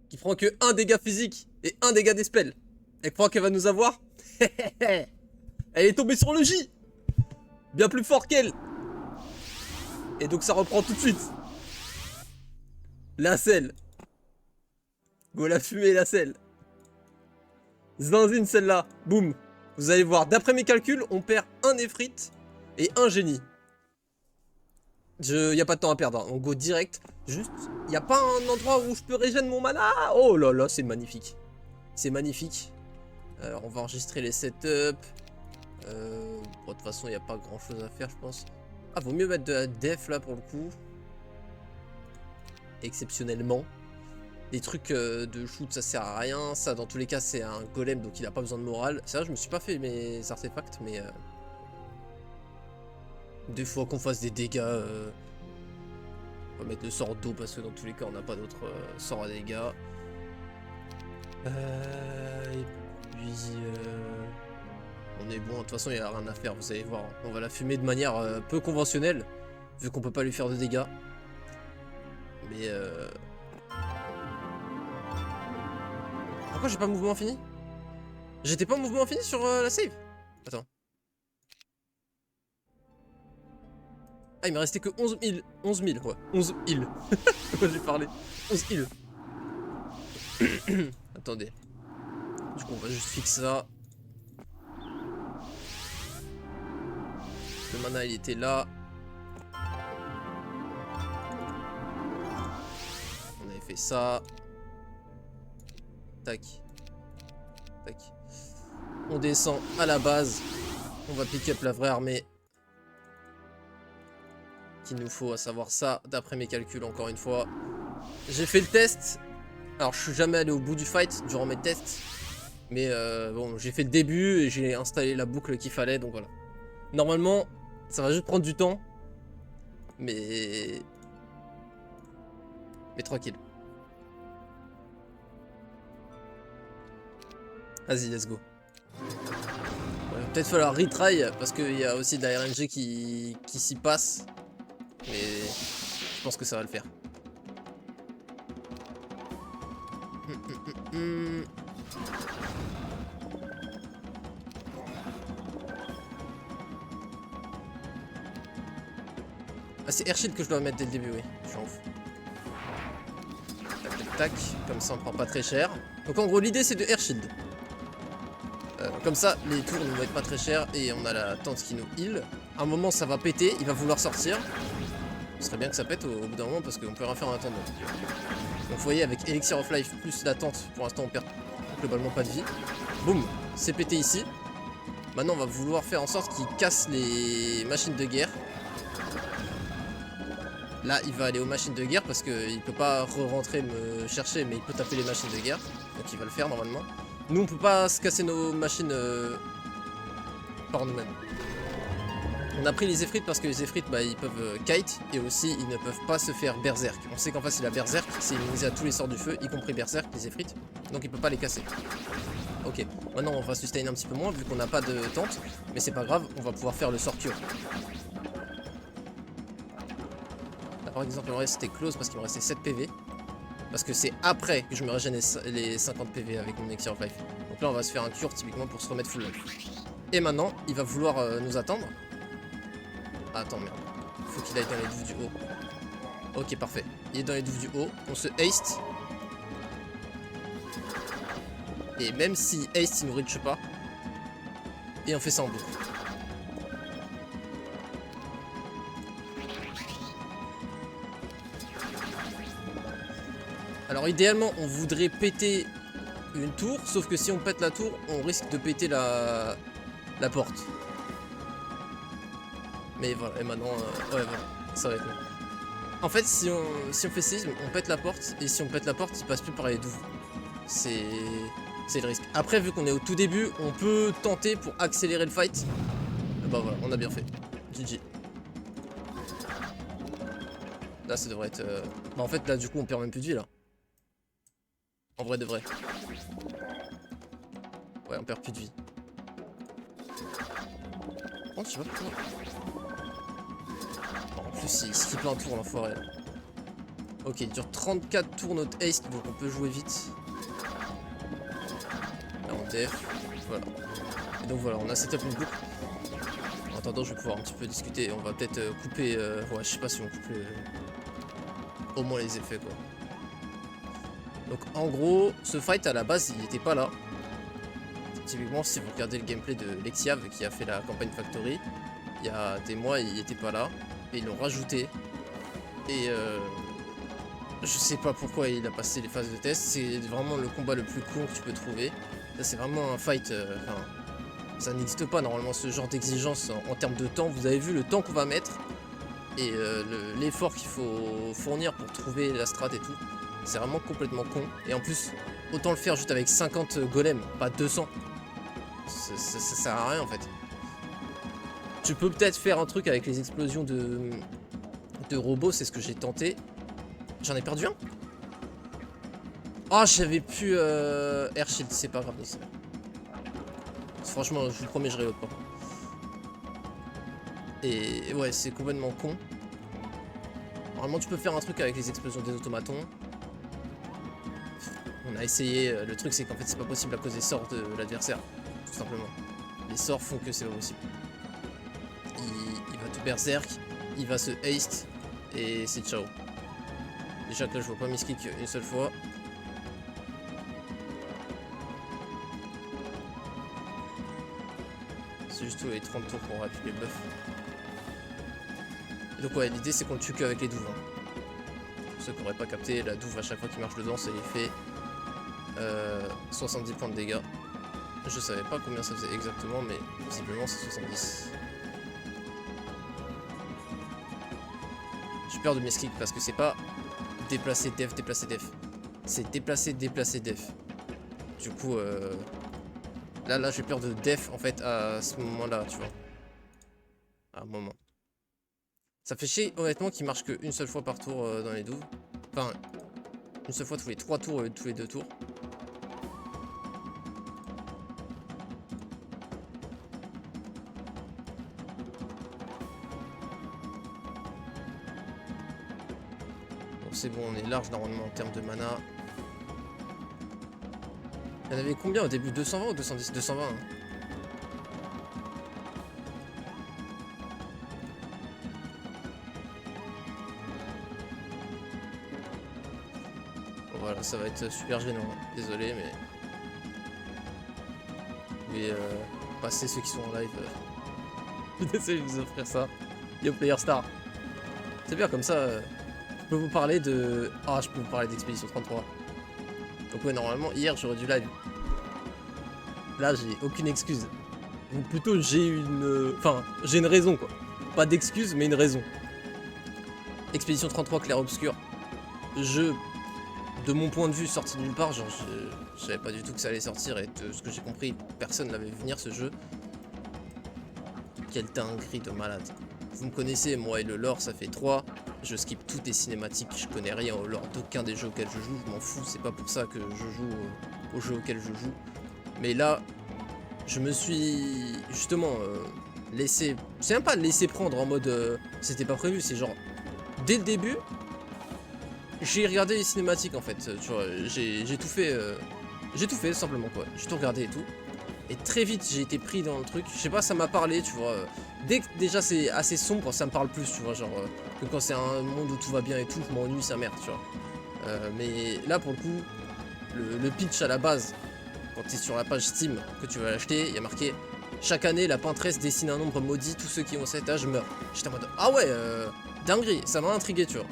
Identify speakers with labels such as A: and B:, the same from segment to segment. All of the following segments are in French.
A: qui prend que 1 dégât physique et 1 dégât d'espel. Elle croit qu'elle va nous avoir. Elle est tombée sur le J. Bien plus fort qu'elle. Et donc ça reprend tout de suite. La selle. Go la fumée et la selle. Zinzine celle-là. Boum. Vous allez voir, d'après mes calculs, on perd un Efrit et un génie. Y a pas de temps à perdre, hein. On go direct. Juste, y a pas un endroit où je peux régénérer mon mana. Oh là là, c'est magnifique. C'est magnifique. Alors, on va enregistrer les setups. Bon, de toute façon, il n'y a pas grand chose à faire, je pense. Ah, vaut mieux mettre de la def là pour le coup. Exceptionnellement. Les trucs de shoot, ça sert à rien. Ça, dans tous les cas, c'est un golem, donc il a pas besoin de morale. C'est vrai, je me suis pas fait mes artefacts, mais... Des fois qu'on fasse des dégâts... On va mettre le sort d'eau, parce que dans tous les cas, on n'a pas d'autre sort à dégâts. Et puis... On est bon, de toute façon, il n'y a rien à faire, vous allez voir. On va la fumer de manière peu conventionnelle, vu qu'on peut pas lui faire de dégâts. Mais... Pourquoi j'ai pas mouvement infini? J'étais pas en mouvement infini sur la save? Attends. Ah, il me restait que 11 000. 11 000, ouais. 11 000. Pourquoi j'ai parlé? 11 000. Attendez. Du coup, on va juste fixer ça. Le mana, il était là. On avait fait ça. Tac. Tac. On descend à la base. On va pick up la vraie armée. Qu'il nous faut, à savoir ça, d'après mes calculs, encore une fois. J'ai fait le test. Alors, je suis jamais allé au bout du fight durant mes tests. Mais bon, j'ai fait le début et j'ai installé la boucle qu'il fallait, donc voilà. Normalement, ça va juste prendre du temps. Mais tranquille. Vas-y, let's go. Peut-être falloir retry parce qu'il y a aussi de la RNG qui s'y passe. Mais je pense que ça va le faire. Ah, c'est Airshield que je dois mettre dès le début, oui. Je suis en ouf. Tac, tac, tac. Comme ça, on prend pas très cher. Donc, en gros, l'idée, c'est de Airshield. Comme ça, les tours ne vont être pas très chers et on a la tente qui nous heal. À un moment, ça va péter, il va vouloir sortir. Ce serait bien que ça pète au bout d'un moment parce qu'on peut rien faire en attendant. Donc, vous voyez, avec Elixir of Life plus la tente, pour l'instant, on perd globalement pas de vie. Boum, c'est pété ici. Maintenant, on va vouloir faire en sorte qu'il casse les machines de guerre. Là, il va aller aux machines de guerre parce qu'il peut pas re-rentrer me chercher, mais il peut taper les machines de guerre. Donc il va le faire normalement. Nous, on peut pas se casser nos machines par nous-mêmes. On a pris les Efrites parce que les Efrites, bah, ils peuvent kite et aussi ils ne peuvent pas se faire berserk. On sait qu'en face, il a berserk, c'est immunisé à tous les sorts du feu, y compris berserk, les Efrites. Donc il peut pas les casser. Ok, maintenant on va sustain un petit peu moins vu qu'on n'a pas de tente, mais c'est pas grave, on va pouvoir faire le sort cure. Par exemple, en vrai, c'était close parce qu'il me restait 7 PV. Parce que c'est après que je me régène les 50 PV avec mon Elixir of Life. Donc là, on va se faire un cure typiquement pour se remettre full life. Et maintenant, il va vouloir nous attendre. Ah, attends, merde. Faut qu'il aille dans les douves du haut. Ok, parfait. Il est dans les douves du haut. On se haste. Et même si haste, il nous reach pas. Et on fait ça en boucle. Alors idéalement on voudrait péter une tour, sauf que si on pète la tour, on risque de péter la porte. Mais voilà, et maintenant, ouais voilà, ça va être long. En fait si on fait séisme, on pète la porte, et si on pète la porte, il passe plus par les douves. C'est le risque. Après vu qu'on est au tout début, on peut tenter pour accélérer le fight. Et bah voilà, on a bien fait. GG. Là ça devrait être... Bah en fait là du coup on perd même plus de vie là. En vrai de vrai. Ouais, on perd plus de vie. Oh, je sais pas pourquoi. En plus, il skip un tour, l'enfoiré. Ok, il dure 34 tours notre haste, donc on peut jouer vite. Là on def, voilà. Et donc voilà, on a setup une boucle. En attendant, je vais pouvoir un petit peu discuter. On va peut-être couper... ouais, je sais pas si on coupe au moins les effets, quoi. Donc en gros, ce fight à la base, il était pas là. Typiquement, si vous regardez le gameplay de Lexiav qui a fait la campagne Factory, il y a des mois, il était pas là. Et ils l'ont rajouté. Et je sais pas pourquoi il a passé les phases de test. C'est vraiment le combat le plus con que tu peux trouver. Ça, c'est vraiment un fight... enfin, ça n'existe pas normalement ce genre d'exigence en termes de temps. Vous avez vu le temps qu'on va mettre et l'effort qu'il faut fournir pour trouver la strat et tout. C'est vraiment complètement con. Et en plus, autant le faire juste avec 50 golems, pas 200. Ça sert à rien en fait. Tu peux peut-être faire un truc avec les explosions de robots, c'est ce que j'ai tenté. J'en ai perdu un. Oh, j'avais pu air shield, c'est pas grave. Franchement, je vous promets, je reload pas. Et ouais, c'est complètement con. Normalement, tu peux faire un truc avec les explosions des automatons. On a essayé. Le truc, c'est qu'en fait, c'est pas possible à cause des sorts de l'adversaire. Tout simplement. Les sorts font que c'est pas possible. Il va te berserk, il va se haste, et c'est ciao. Déjà que là, je vois pas miskick une seule fois. C'est juste les 30 tours pour appuyer le buff. Et donc ouais, l'idée c'est qu'on le tue qu'avec les douves. Hein. Pour ceux qui n'auraient pas capté, la douve à chaque fois qu'il marche dedans, ça lui fait 70 points de dégâts. Je savais pas combien ça faisait exactement, mais visiblement c'est 70. J'ai peur de miskick parce que c'est pas déplacer def, déplacer def. C'est déplacer, déplacer def. Du coup, là j'ai peur de def en fait à ce moment-là, tu vois. À un moment. Ça fait chier honnêtement qu'il marche qu'une seule fois par tour dans les douves. Enfin, une seule fois tous les 3 tours et tous les 2 tours. Bon, c'est bon, on est large normalement en termes de mana. Il y en avait combien au début? 220 ou 210? 220 hein. Bon, voilà, ça va être super gênant. Désolé, mais... Vous pouvez passer ceux qui sont en live. Désolé de vous offrir ça. Yo Player Star. C'est bien comme ça. Je peux vous parler de... Ah, je peux vous parler d'Expédition 33. Donc ouais, normalement, hier, j'aurais dû live. Là, j'ai aucune excuse. Ou plutôt, j'ai une... Enfin, j'ai une raison, quoi. Pas d'excuse, mais une raison. Expédition 33, clair-obscur. Jeu, de mon point de vue, sorti de nulle part. Genre, je savais pas du tout que ça allait sortir. Et de ce que j'ai compris, personne n'avait vu venir, ce jeu. Quelle dinguerie de malade. Vous me connaissez, moi et le lore, ça fait 3. Je skip toutes les cinématiques, je connais rien au lore d'aucun des jeux auxquels je joue, je m'en fous, c'est pas pour ça que je joue aux jeux auxquels je joue. Mais là, je me suis justement laissé... C'est même pas laissé prendre en mode c'était pas prévu, c'est genre... Dès le début, j'ai regardé les cinématiques en fait, tu vois, j'ai tout fait... j'ai tout fait simplement quoi, j'ai tout regardé et tout. Et très vite j'ai été pris dans le truc, je sais pas, ça m'a parlé, tu vois. Dès que déjà c'est assez sombre, ça me parle plus, tu vois, genre que quand c'est un monde où tout va bien et tout, je m'ennuie sa mère, tu vois. Mais là pour le coup, le pitch à la base, quand tu es sur la page Steam que tu vas l'acheter, il y a marqué chaque année la peintresse dessine un nombre maudit, tous ceux qui ont cet âge meurent. J'étais en mode ah ouais, dinguerie, ça m'a intrigué, tu vois.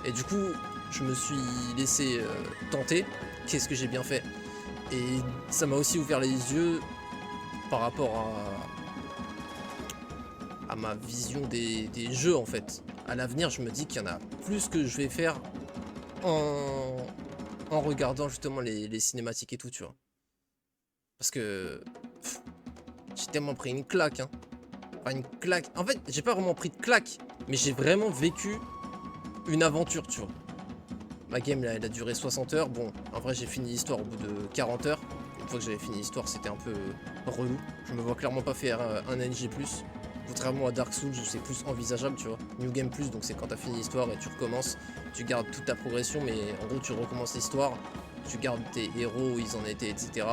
A: Et du coup, je me suis laissé tenter, qu'est-ce que j'ai bien fait. Et ça m'a aussi ouvert les yeux par rapport à ma vision des jeux en fait. À l'avenir, je me dis qu'il y en a plus que je vais faire en regardant justement les cinématiques et tout, tu vois. Parce que j'ai tellement pris une claque, hein. Enfin, une claque. En fait, j'ai pas vraiment pris de claque, mais j'ai vraiment vécu une aventure, tu vois. Ma game, là, elle a duré 60 heures. Bon, en vrai, j'ai fini l'histoire au bout de 40 heures. Une fois que j'avais fini l'histoire, c'était un peu relou. Je me vois clairement pas faire un NG+. Contrairement à Dark Souls où c'est plus envisageable, tu vois. New Game Plus, donc c'est quand t'as fini l'histoire et tu recommences, tu gardes toute ta progression, mais en gros tu recommences l'histoire, tu gardes tes héros où ils en étaient, etc.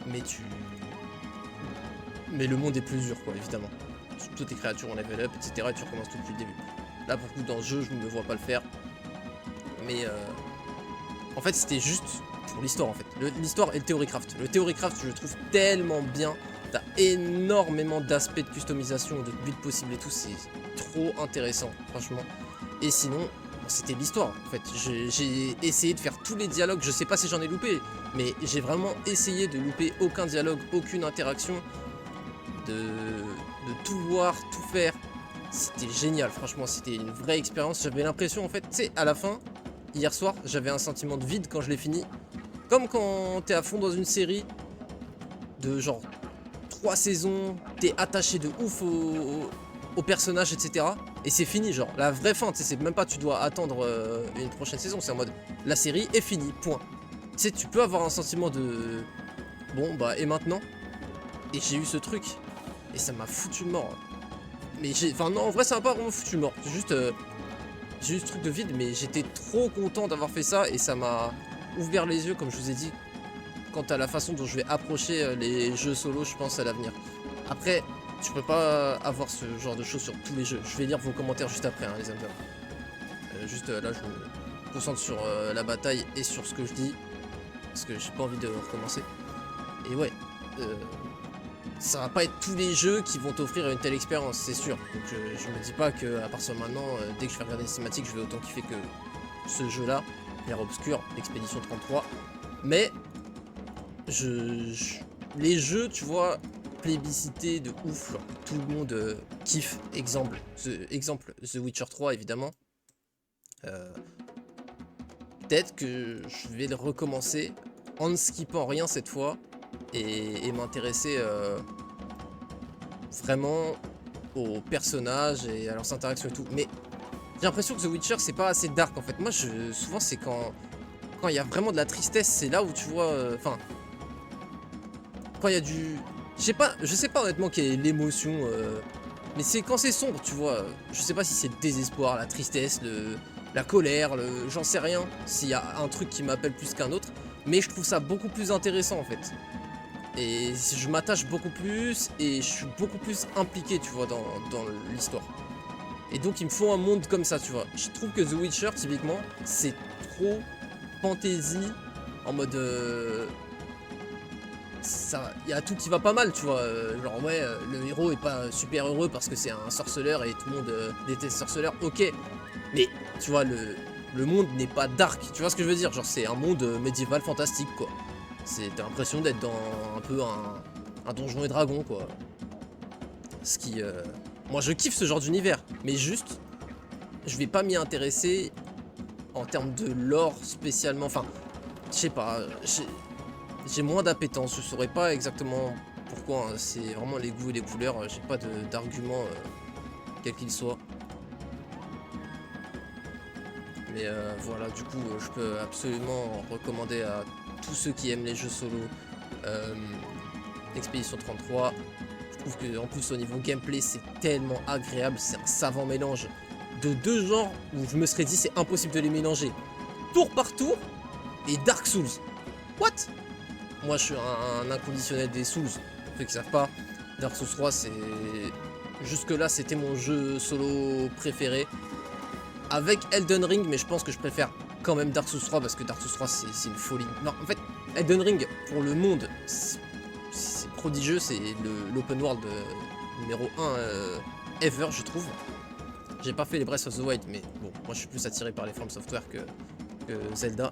A: Mais Mais le monde est plus dur, quoi, évidemment. Toutes tes créatures ont level up, etc. et tu recommences tout depuis le début. Là, pour le coup, dans ce jeu, je ne me vois pas le faire. Mais en fait, c'était juste pour l'histoire, en fait. L'histoire et le Theorycraft. Le Theorycraft, je le trouve tellement bien. T'as énormément d'aspects de customisation, de builds possibles et tout. C'est trop intéressant, franchement. Et sinon, c'était l'histoire, en fait. J'ai essayé de faire tous les dialogues. Je sais pas si j'en ai loupé, mais j'ai vraiment essayé de louper aucun dialogue, aucune interaction. De tout voir, tout faire. C'était génial, franchement, c'était une vraie expérience. J'avais l'impression, en fait, tu sais, à la fin, hier soir, j'avais un sentiment de vide quand je l'ai fini. Comme quand t'es à fond dans une série de genre 3 saisons, t'es attaché de ouf au personnage, etc. Et c'est fini, genre, la vraie fin, tu sais, c'est même pas tu dois attendre une prochaine saison, c'est en mode, la série est finie, point. Tu sais, tu peux avoir un sentiment de... Bon, bah, et maintenant? Et j'ai eu ce truc, et ça m'a foutu de mort. Mais j'ai... Enfin non, en vrai ça m'a pas vraiment foutu de mort. C'est juste... j'ai eu ce truc de vide, mais j'étais trop content d'avoir fait ça, et ça m'a ouvert les yeux, comme je vous ai dit, quant à la façon dont je vais approcher les jeux solo, je pense, à l'avenir. Après, tu peux pas avoir ce genre de choses sur tous les jeux. Je vais lire vos commentaires juste après, hein, les amis. Juste là, je me concentre sur la bataille et sur ce que je dis, parce que j'ai pas envie de recommencer. Et ouais, ça va pas être tous les jeux qui vont t'offrir une telle expérience, c'est sûr. Donc je me dis pas que à partir de maintenant, dès que je vais regarder les cinématiques, je vais autant kiffer que ce jeu-là, Clair Obscur, Expédition 33. Mais les jeux, tu vois, plébiscités de ouf, genre, tout le monde kiffe. Exemple, The Witcher 3 évidemment. Peut-être que je vais le recommencer en ne skippant rien cette fois et m'intéresser vraiment aux personnages et à leurs interactions et tout. Mais j'ai l'impression que The Witcher c'est pas assez dark en fait. Moi souvent c'est quand il y a vraiment de la tristesse, c'est là où tu vois, enfin, quand il y a du... Je sais pas honnêtement quelle est l'émotion, mais c'est quand c'est sombre, tu vois. Je sais pas si c'est le désespoir, la tristesse, la colère, j'en sais rien, s'il y a un truc qui m'appelle plus qu'un autre. Mais je trouve ça beaucoup plus intéressant en fait. Et je m'attache beaucoup plus et je suis beaucoup plus impliqué, tu vois, dans l'histoire. Et donc il me faut un monde comme ça, tu vois. Je trouve que The Witcher, typiquement, c'est trop fantasy, en mode... il y a tout qui va pas mal, tu vois. Genre ouais, le héros est pas super heureux parce que c'est un sorceleur et tout le monde déteste sorceleur, ok. Mais tu vois, le monde n'est pas dark, tu vois ce que je veux dire. Genre c'est un monde médiéval fantastique, quoi. T'as l'impression d'être dans un peu un donjon et dragon, quoi. Ce qui... Moi je kiffe ce genre d'univers, mais juste, je vais pas m'y intéresser en termes de lore spécialement, enfin, je sais pas, j'ai moins d'appétence, je saurais pas exactement pourquoi, hein. C'est vraiment les goûts et les couleurs, j'ai pas d'argument quel qu'il soit. Mais voilà, du coup, je peux absolument recommander à tous ceux qui aiment les jeux solo Expédition 33. Je trouve que en plus au niveau gameplay c'est tellement agréable, c'est un savant mélange de deux genres où je me serais dit c'est impossible de les mélanger. Tour par tour et Dark Souls. What? Moi je suis un inconditionnel des Souls, pour ceux qui savent pas. Dark Souls 3 c'est... Jusque là c'était mon jeu solo préféré. Avec Elden Ring, mais je pense que je préfère quand même Dark Souls 3 parce que Dark Souls 3 c'est une folie. Non, en fait, Elden Ring pour le monde, c'est prodigieux, c'est l'open world numéro 1 ever, je trouve. J'ai pas fait les Breath of the Wild, mais bon, moi je suis plus attiré par les From Software que Zelda.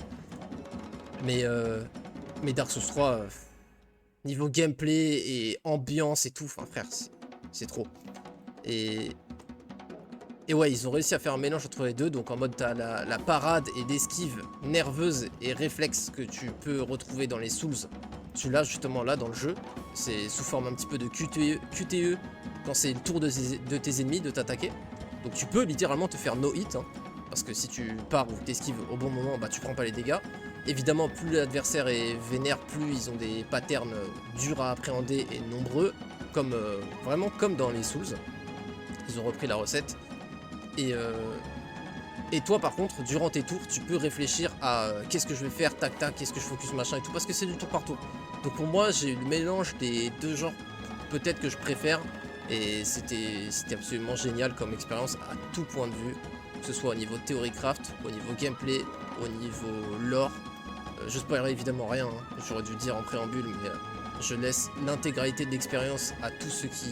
A: Mais Dark Souls 3, niveau gameplay et ambiance et tout, enfin frère, c'est trop. Et ouais, ils ont réussi à faire un mélange entre les deux, donc en mode t'as la parade et l'esquive nerveuse et réflexe que tu peux retrouver dans les Souls. Tu l'as justement là dans le jeu, c'est sous forme un petit peu de QTE quand c'est le tour de tes ennemis de t'attaquer. Donc tu peux littéralement te faire no hit, hein, parce que si tu pars ou t'esquives au bon moment, bah tu prends pas les dégâts. Évidemment, plus l'adversaire est vénère, plus ils ont des patterns durs à appréhender et nombreux, comme vraiment comme dans les Souls. Ils ont repris la recette. Et toi par contre, durant tes tours, tu peux réfléchir à qu'est-ce que je vais faire, tac tac, qu'est-ce que je focus machin et tout, parce que c'est du tour par tour. Donc pour moi, j'ai eu le mélange des deux genres, peut-être que je préfère, et c'était absolument génial comme expérience à tout point de vue, que ce soit au niveau théorie craft, au niveau gameplay, au niveau lore. Je spoilerai évidemment rien, hein, j'aurais dû le dire en préambule, mais je laisse l'intégralité de l'expérience à tous ceux qui...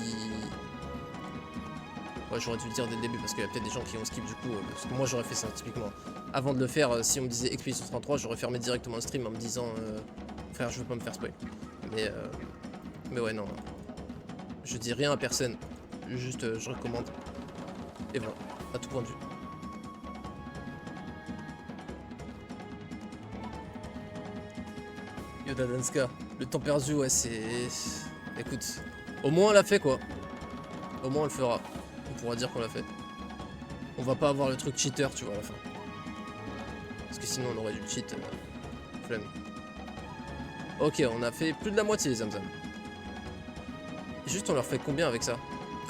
A: Ouais, j'aurais dû le dire dès le début parce qu'il y a peut-être des gens qui ont skip du coup, parce que moi j'aurais fait ça typiquement. Avant de le faire, si on me disait Expédition 33, j'aurais fermé directement le stream en me disant frère, je veux pas me faire spoil. Mais ouais, non. Je dis rien à personne, juste je recommande. Et voilà, à tout point de vue. Yoda Danska, le temps perdu, ouais, c'est... Écoute, au moins on l'a fait quoi. Au moins on le fera. On pourra dire qu'on l'a fait. On va pas avoir le truc cheater, tu vois, à la fin. Parce que sinon on aurait dû cheat. Flemme. Ok, on a fait plus de la moitié les Zamzam. Juste on leur fait combien avec ça?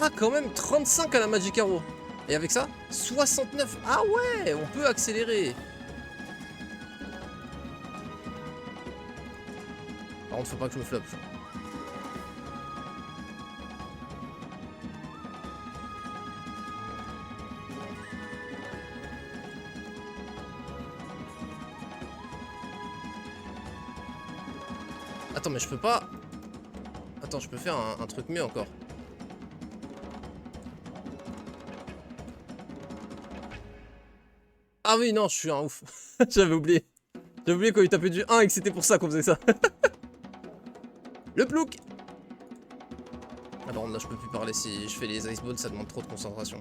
A: Ah quand même 35 à la Magic Arrow. Et avec ça 69. Ah ouais, on peut accélérer. Par contre faut pas que je me floppe. Attends mais je peux pas... Attends, je peux faire un truc mieux encore. Ah oui, non, je suis un ouf. J'avais oublié. J'avais oublié quand il tapait du 1 et que c'était pour ça qu'on faisait ça. Le plouc. Ah bon, là je peux plus parler si je fais les ice balls, ça demande trop de concentration.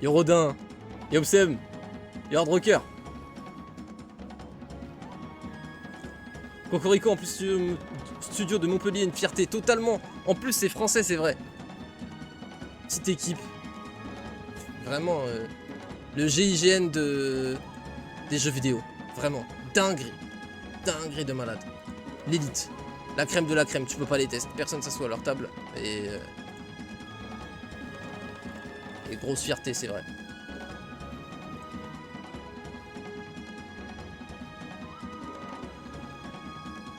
A: Yo Rodin. Yo Obsem. Yo Hardrocker. Cocorico en plus studio de Montpellier, une fierté totalement. En plus c'est français, c'est vrai. Petite équipe. Vraiment le GIGN des jeux vidéo. Vraiment. Dinguerie. Dinguerie de malade. L'élite. La crème de la crème, tu peux pas les tester. Personne s'assoit à leur table. Et grosse fierté, c'est vrai.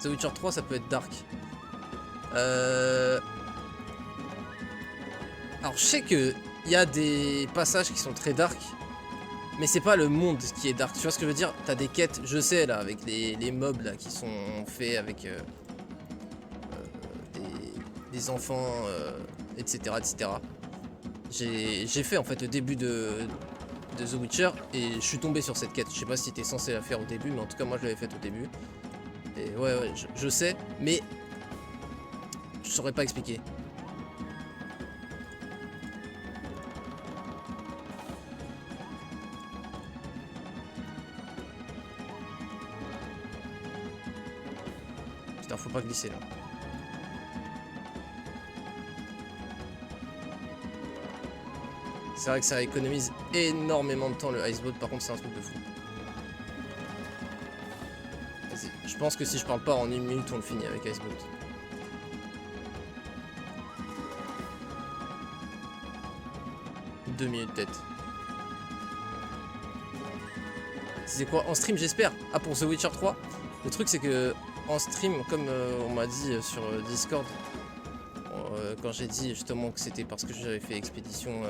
A: The Witcher 3, ça peut être dark. Alors, je sais qu'il y a des passages qui sont très dark. Mais c'est pas le monde qui est dark. Tu vois ce que je veux dire? T'as des quêtes, je sais, là, avec les mobs là, qui sont faits avec des enfants, etc. etc. J'ai fait en fait le début de The Witcher et je suis tombé sur cette quête. Je sais pas si t'es censé la faire au début, mais en tout cas, moi je l'avais faite au début. Et ouais, je sais, mais je saurais pas expliquer. Putain, faut pas glisser là. C'est vrai que ça économise énormément de temps le iceboat, par contre c'est un truc de fou. Je pense que si je parle pas en 1 minute on le finit avec iceboat. Deux minutes peut-être. C'est quoi en stream j'espère? Ah pour The Witcher 3. Le truc c'est que en stream comme on m'a dit sur Discord quand j'ai dit justement que c'était parce que j'avais fait expédition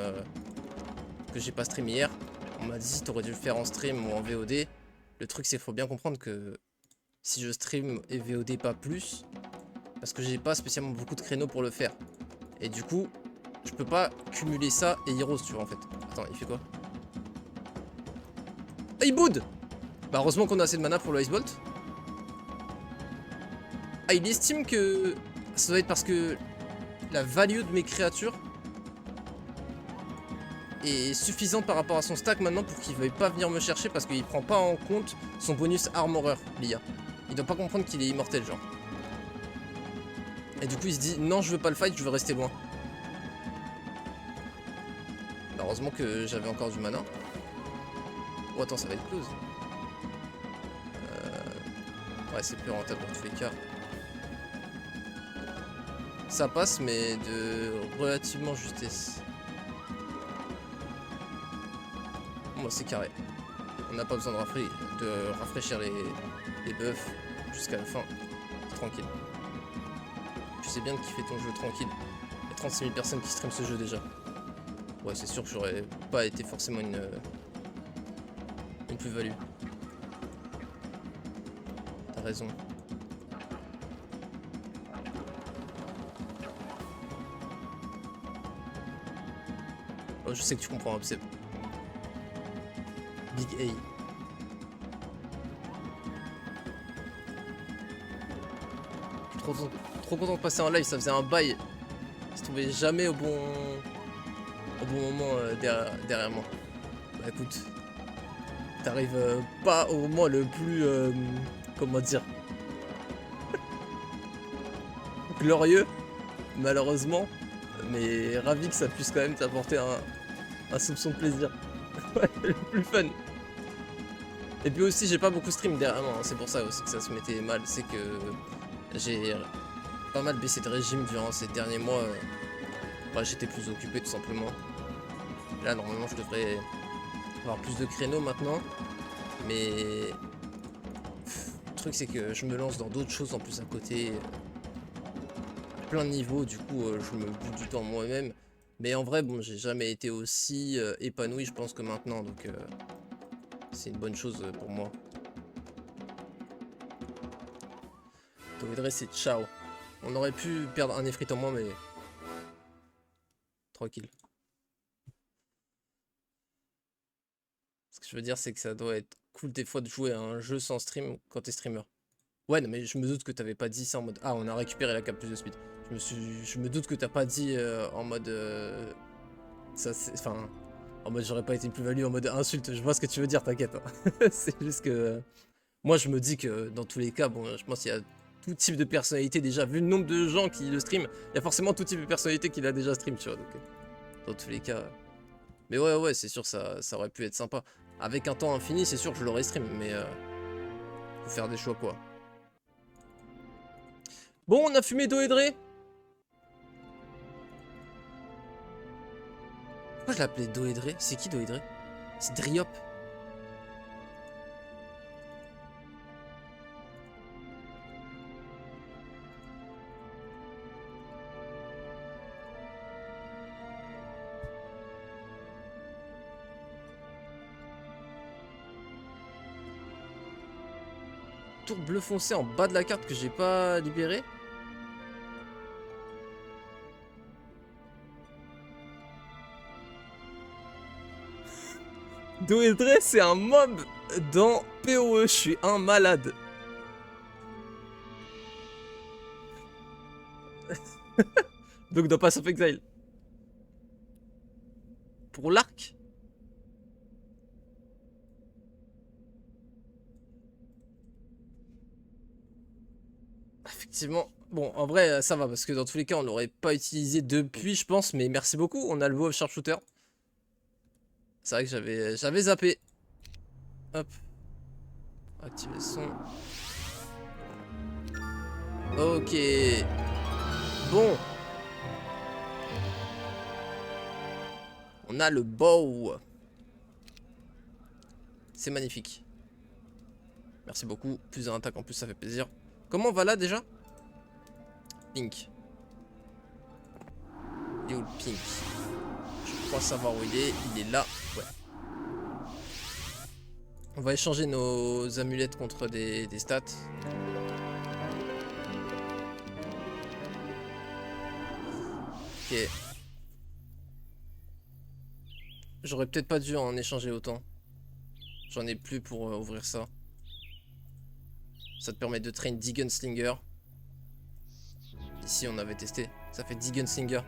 A: que j'ai pas stream hier, on m'a dit t'aurais dû le faire en stream ou en VOD. Le truc c'est qu'il faut bien comprendre que si je stream et VOD pas plus, parce que j'ai pas spécialement beaucoup de créneaux pour le faire. Et du coup, je peux pas cumuler ça et Heroes, tu vois en fait. Attends, il fait quoi? Ah, il boude! Bah heureusement qu'on a assez de mana pour le Icebolt. Ah, il estime que ça doit être parce que la value de mes créatures est suffisante par rapport à son stack maintenant pour qu'il veuille pas venir me chercher parce qu'il prend pas en compte son bonus Armorer, l'IA. Il doit pas comprendre qu'il est immortel, genre. Et du coup, il se dit non, je veux pas le fight, je veux rester loin. Bah, heureusement que j'avais encore du mana. Oh, attends, ça va être close. Ouais, c'est plus rentable dans tous les cas. Ça passe, mais de relativement justesse. Bon, c'est carré. On n'a pas besoin de rafraîchir les buffs jusqu'à la fin. C'est tranquille. Tu sais bien de kiffer ton jeu tranquille. Il y a 36 000 personnes qui streament ce jeu déjà. Ouais, c'est sûr que j'aurais pas été forcément une plus-value. T'as raison. Oh, je sais que tu comprends, c'est Big A. Je suis trop content de passer en live, ça faisait un bail. Il se trouvait jamais au bon moment derrière moi. Bah écoute, t'arrives pas au moment le plus, comment dire, glorieux, malheureusement, mais ravi que ça puisse quand même t'apporter un soupçon de plaisir. Ouais, le plus fun. Et puis aussi, j'ai pas beaucoup stream derrière moi, hein. C'est pour ça aussi que ça se mettait mal, c'est que j'ai pas mal baissé de régime durant ces derniers mois. Bah, j'étais plus occupé tout simplement. Là, normalement, je devrais avoir plus de créneaux maintenant. Mais le truc, c'est que je me lance dans d'autres choses en plus à côté. Plein de niveaux, du coup, je me bute du temps moi-même. Mais en vrai, bon, j'ai jamais été aussi épanoui, je pense, que maintenant. Donc, c'est une bonne chose pour moi. Tovedre, c'est ciao. On aurait pu perdre un effrit en moins, mais tranquille. Ce que je veux dire, c'est que ça doit être cool des fois de jouer à un jeu sans stream quand t'es streamer. Ouais, non, mais je me doute que t'avais pas dit ça en mode ah, on a récupéré la cape plus de speed. Je me doute que t'as pas dit en mode ça, c'est, enfin, en mode j'aurais pas été une plus-value en mode insulte. Je vois ce que tu veux dire, t'inquiète, hein. C'est juste que moi je me dis que dans tous les cas, bon, je pense qu'il y a tout type de personnalité déjà. Vu le nombre de gens qui le stream, il y a forcément tout type de personnalité qui l'a déjà stream, tu vois. Donc dans tous les cas. Mais ouais, c'est sûr, ça aurait pu être sympa. Avec un temps infini, c'est sûr que je l'aurais stream, mais faut faire des choix quoi. Bon, on a fumé Doedré. Pourquoi je l'appelais Doedré? C'est qui Doedré? C'est Driop. Tour bleu foncé en bas de la carte que j'ai pas libéré. Doedré, c'est un mob dans PoE. Je suis un malade. Donc dans Pass of Exile. Pour l'arc. Effectivement. Bon, en vrai, ça va, parce que dans tous les cas, on l'aurait pas utilisé depuis, je pense, mais merci beaucoup. On a le Wolf Sharpshooter. C'est vrai que j'avais zappé. Hop. Activer le son. Ok. Bon. On a le bow. C'est magnifique. Merci beaucoup. Plus d'un attaque en plus, ça fait plaisir. Comment on va là déjà? Pink. Et où le Pink? Je crois savoir où il est. Il est là. Ouais. On va échanger nos amulettes contre des stats. Ok. J'aurais peut-être pas dû en échanger autant. J'en ai plus pour ouvrir ça. Ça te permet de train 10 Gunslinger. Ici on avait testé. Ça fait 10 Gunslinger.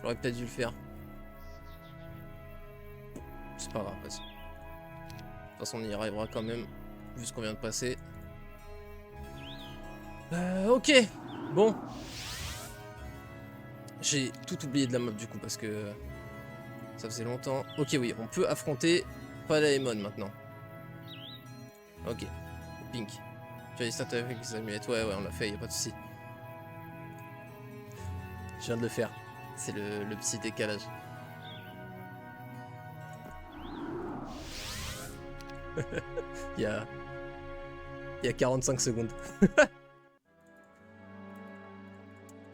A: J'aurais peut-être dû le faire. C'est pas grave. De toute façon on y arrivera quand même. Vu ce qu'on vient de passer. Ok. Bon. J'ai tout oublié de la map du coup parce que ça faisait longtemps. Ok, oui, on peut affronter Palamon maintenant. Ok, Pink. Tu as dit ça avec les amulettes. Ouais, on l'a fait, y a pas de soucis. Je viens de le faire. C'est le petit décalage. il y a 45 secondes. Je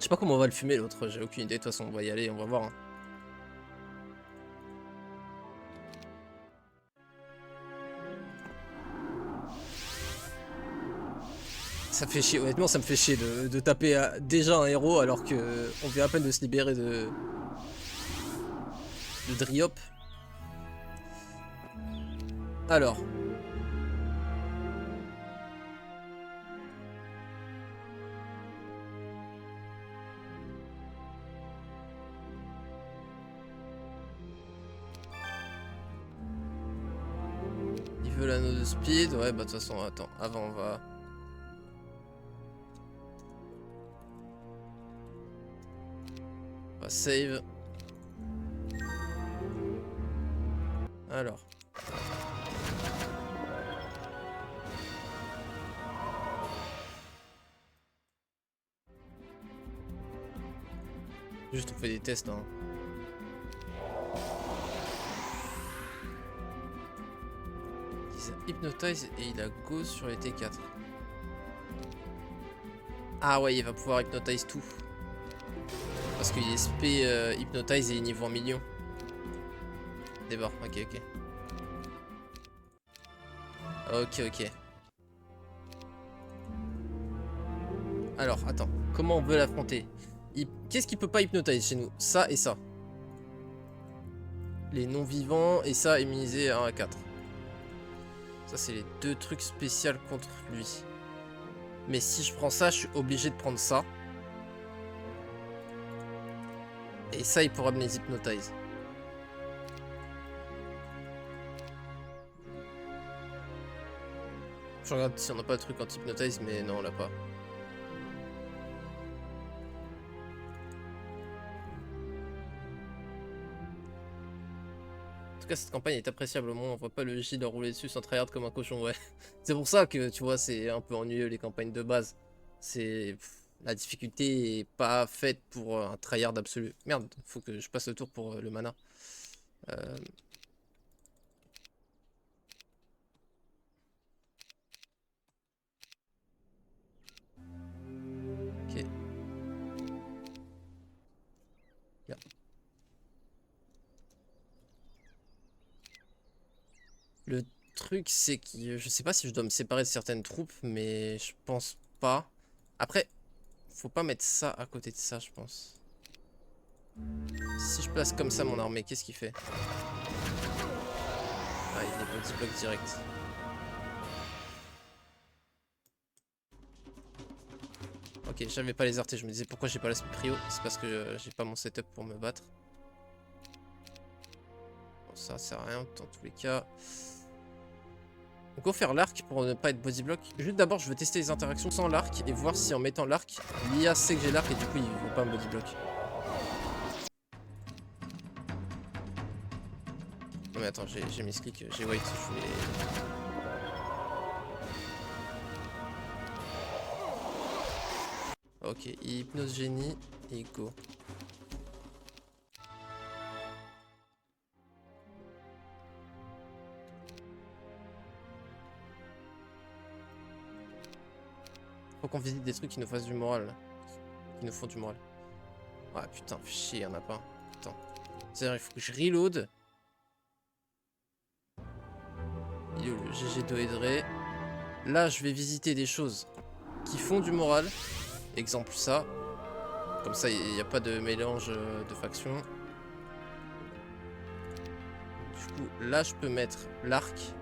A: sais pas comment on va le fumer l'autre, j'ai aucune idée. De toute façon, on va y aller, on va voir. Hein. Ça me fait chier, honnêtement, ça me fait chier de taper déjà un héros alors que on vient à peine de se libérer de Driop. Alors. Il veut l'anneau de speed, ouais bah de toute façon, attends, avant on va... On va save. Alors. Juste on fait des tests hein. Il hypnotise et il a go sur les T4. Ah ouais, il va pouvoir hypnotise tout. Parce qu'il est SP hypnotise et il est niveau en million. D'abord, ok. Ok. Alors, attends. Comment on veut l'affronter? Qu'est-ce qui peut pas hypnotiser chez nous? Ça et ça. Les non-vivants et ça immunisé à 1 à 4. Ça, c'est les deux trucs spéciaux contre lui. Mais si je prends ça, je suis obligé de prendre ça. Et ça, il pourra me les hypnotiser. Je regarde si on n'a pas de truc anti-hypnotise, mais non, on l'a pas. En tout cas, cette campagne est appréciable. Au moins, on voit pas le J leur rouler dessus sans tryhard comme un cochon, ouais. C'est pour ça que, tu vois, c'est un peu ennuyeux les campagnes de base. C'est... La difficulté est pas faite pour un tryhard absolu. Merde, faut que je passe le tour pour le mana. Ok. Merde. Le truc, c'est que je sais pas si je dois me séparer de certaines troupes, mais je pense pas. Après, faut pas mettre ça à côté de ça, je pense. Si je place comme ça mon armée, qu'est-ce qu'il fait? Ah, il est petit bloc direct. Ok, j'avais pas les artés, je me disais pourquoi j'ai pas la prio. C'est parce que j'ai pas mon setup pour me battre. Bon, ça sert à rien dans tous les cas. Donc on va faire l'arc pour ne pas être body block. Juste d'abord, je veux tester les interactions sans l'arc et voir si en mettant l'arc, l'IA sait que j'ai l'arc et du coup il veut pas me body block. Non mais attends, j'ai mis ce clic, j'ai wait, je voulais... Ok, hypnose génie et go. Faut qu'on visite des trucs qui nous fassent du moral. Qui nous font du moral. Ah putain, chier, y'en a pas. Attends. C'est-à-dire, il faut que je reload. Il est où le GG d'Oedre? Là, je vais visiter des choses qui font du moral. Exemple ça. Comme ça, il n'y a pas de mélange de factions. Du coup, là, je peux mettre l'arc.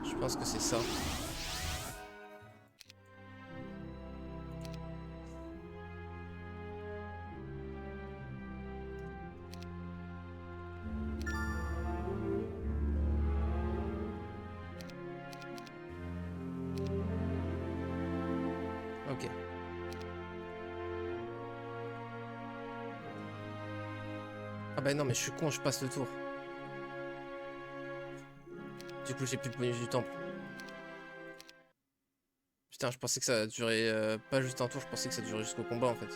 A: Je pense que c'est ça. Ok. Ah bah non mais je suis con, je passe le tour. Du coup j'ai plus de bonus du temple. Putain, je pensais que ça durait pas juste un tour, je pensais que ça durait jusqu'au combat en fait.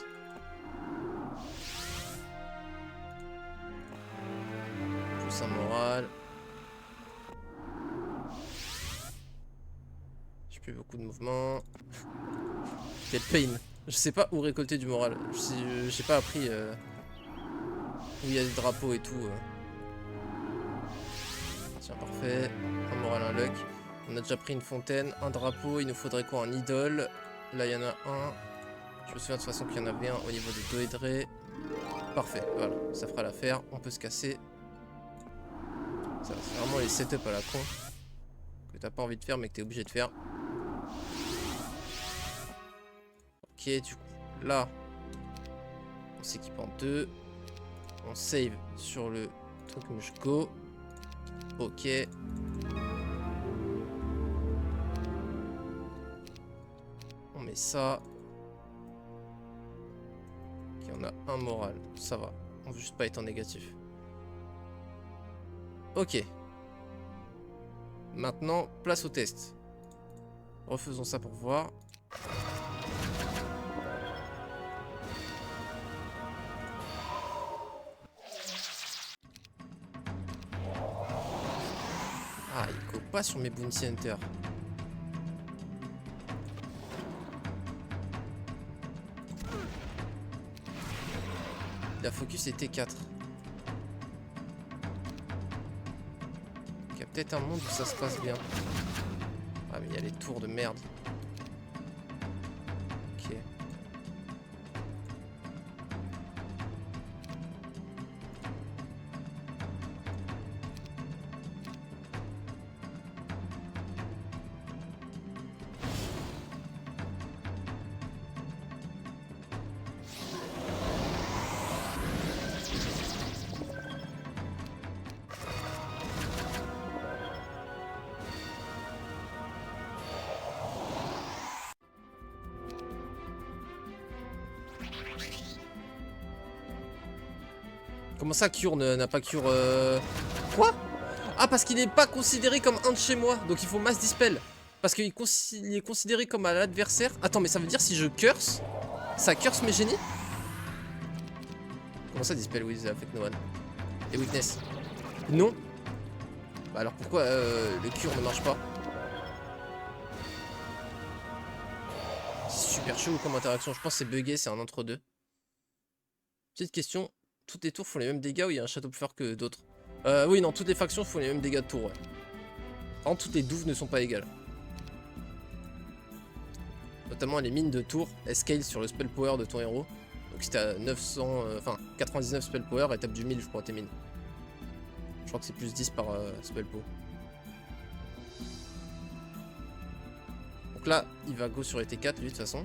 A: Plus un moral. J'ai plus beaucoup de mouvements. Quel pain. Je sais pas où récolter du moral. J'ai pas appris où il y a des drapeaux et tout. Tiens, parfait. Un moral, un luck. On a déjà pris une fontaine, un drapeau. Il nous faudrait quoi? Un idole. Là, il y en a un. Je me souviens de toute façon qu'il y en avait un au niveau de Doedre. Parfait, voilà. Ça fera l'affaire. On peut se casser. Ça, c'est vraiment les setups à la con. Que t'as pas envie de faire, mais que t'es obligé de faire. Ok, du coup, là, on s'équipe en deux. On save sur le truc Mushko. Ok. On met ça. Ok, on a un moral. Ça va. On veut juste pas être en négatif. Ok. Maintenant, place au test. Refaisons ça pour voir. Ah, il coupe pas sur mes bounty hunters. La focus était 4. Il y a peut-être un monde où ça se passe bien. Ah mais il y a les tours de merde. Ok. Comment ça Cure n'a pas Cure Quoi? Ah parce qu'il n'est pas considéré comme un de chez moi. Donc il faut mass dispel. Parce qu'il est considéré comme à l'adversaire. Attends mais ça veut dire si je curse, ça curse mes génies? Comment ça dispel with affect no one? Et weakness? Non. Bah alors pourquoi le cure ne marche pas? C'est super chaud comme interaction. Je pense que c'est bugué, c'est un entre-deux. Petite question. Toutes les tours font les mêmes dégâts ou il y a un château plus fort que d'autres? Oui, non, toutes les factions font les mêmes dégâts de tour, ouais. Par contre, toutes les douves ne sont pas égales. Notamment les mines de tour, elles scale sur le spell power de ton héros. Donc si t'as 900, enfin 99 spell power, elle tape du 1000, je crois, tes mines. Je crois que c'est plus 10 par spell power. Donc là, il va go sur les T4, lui, de toute façon.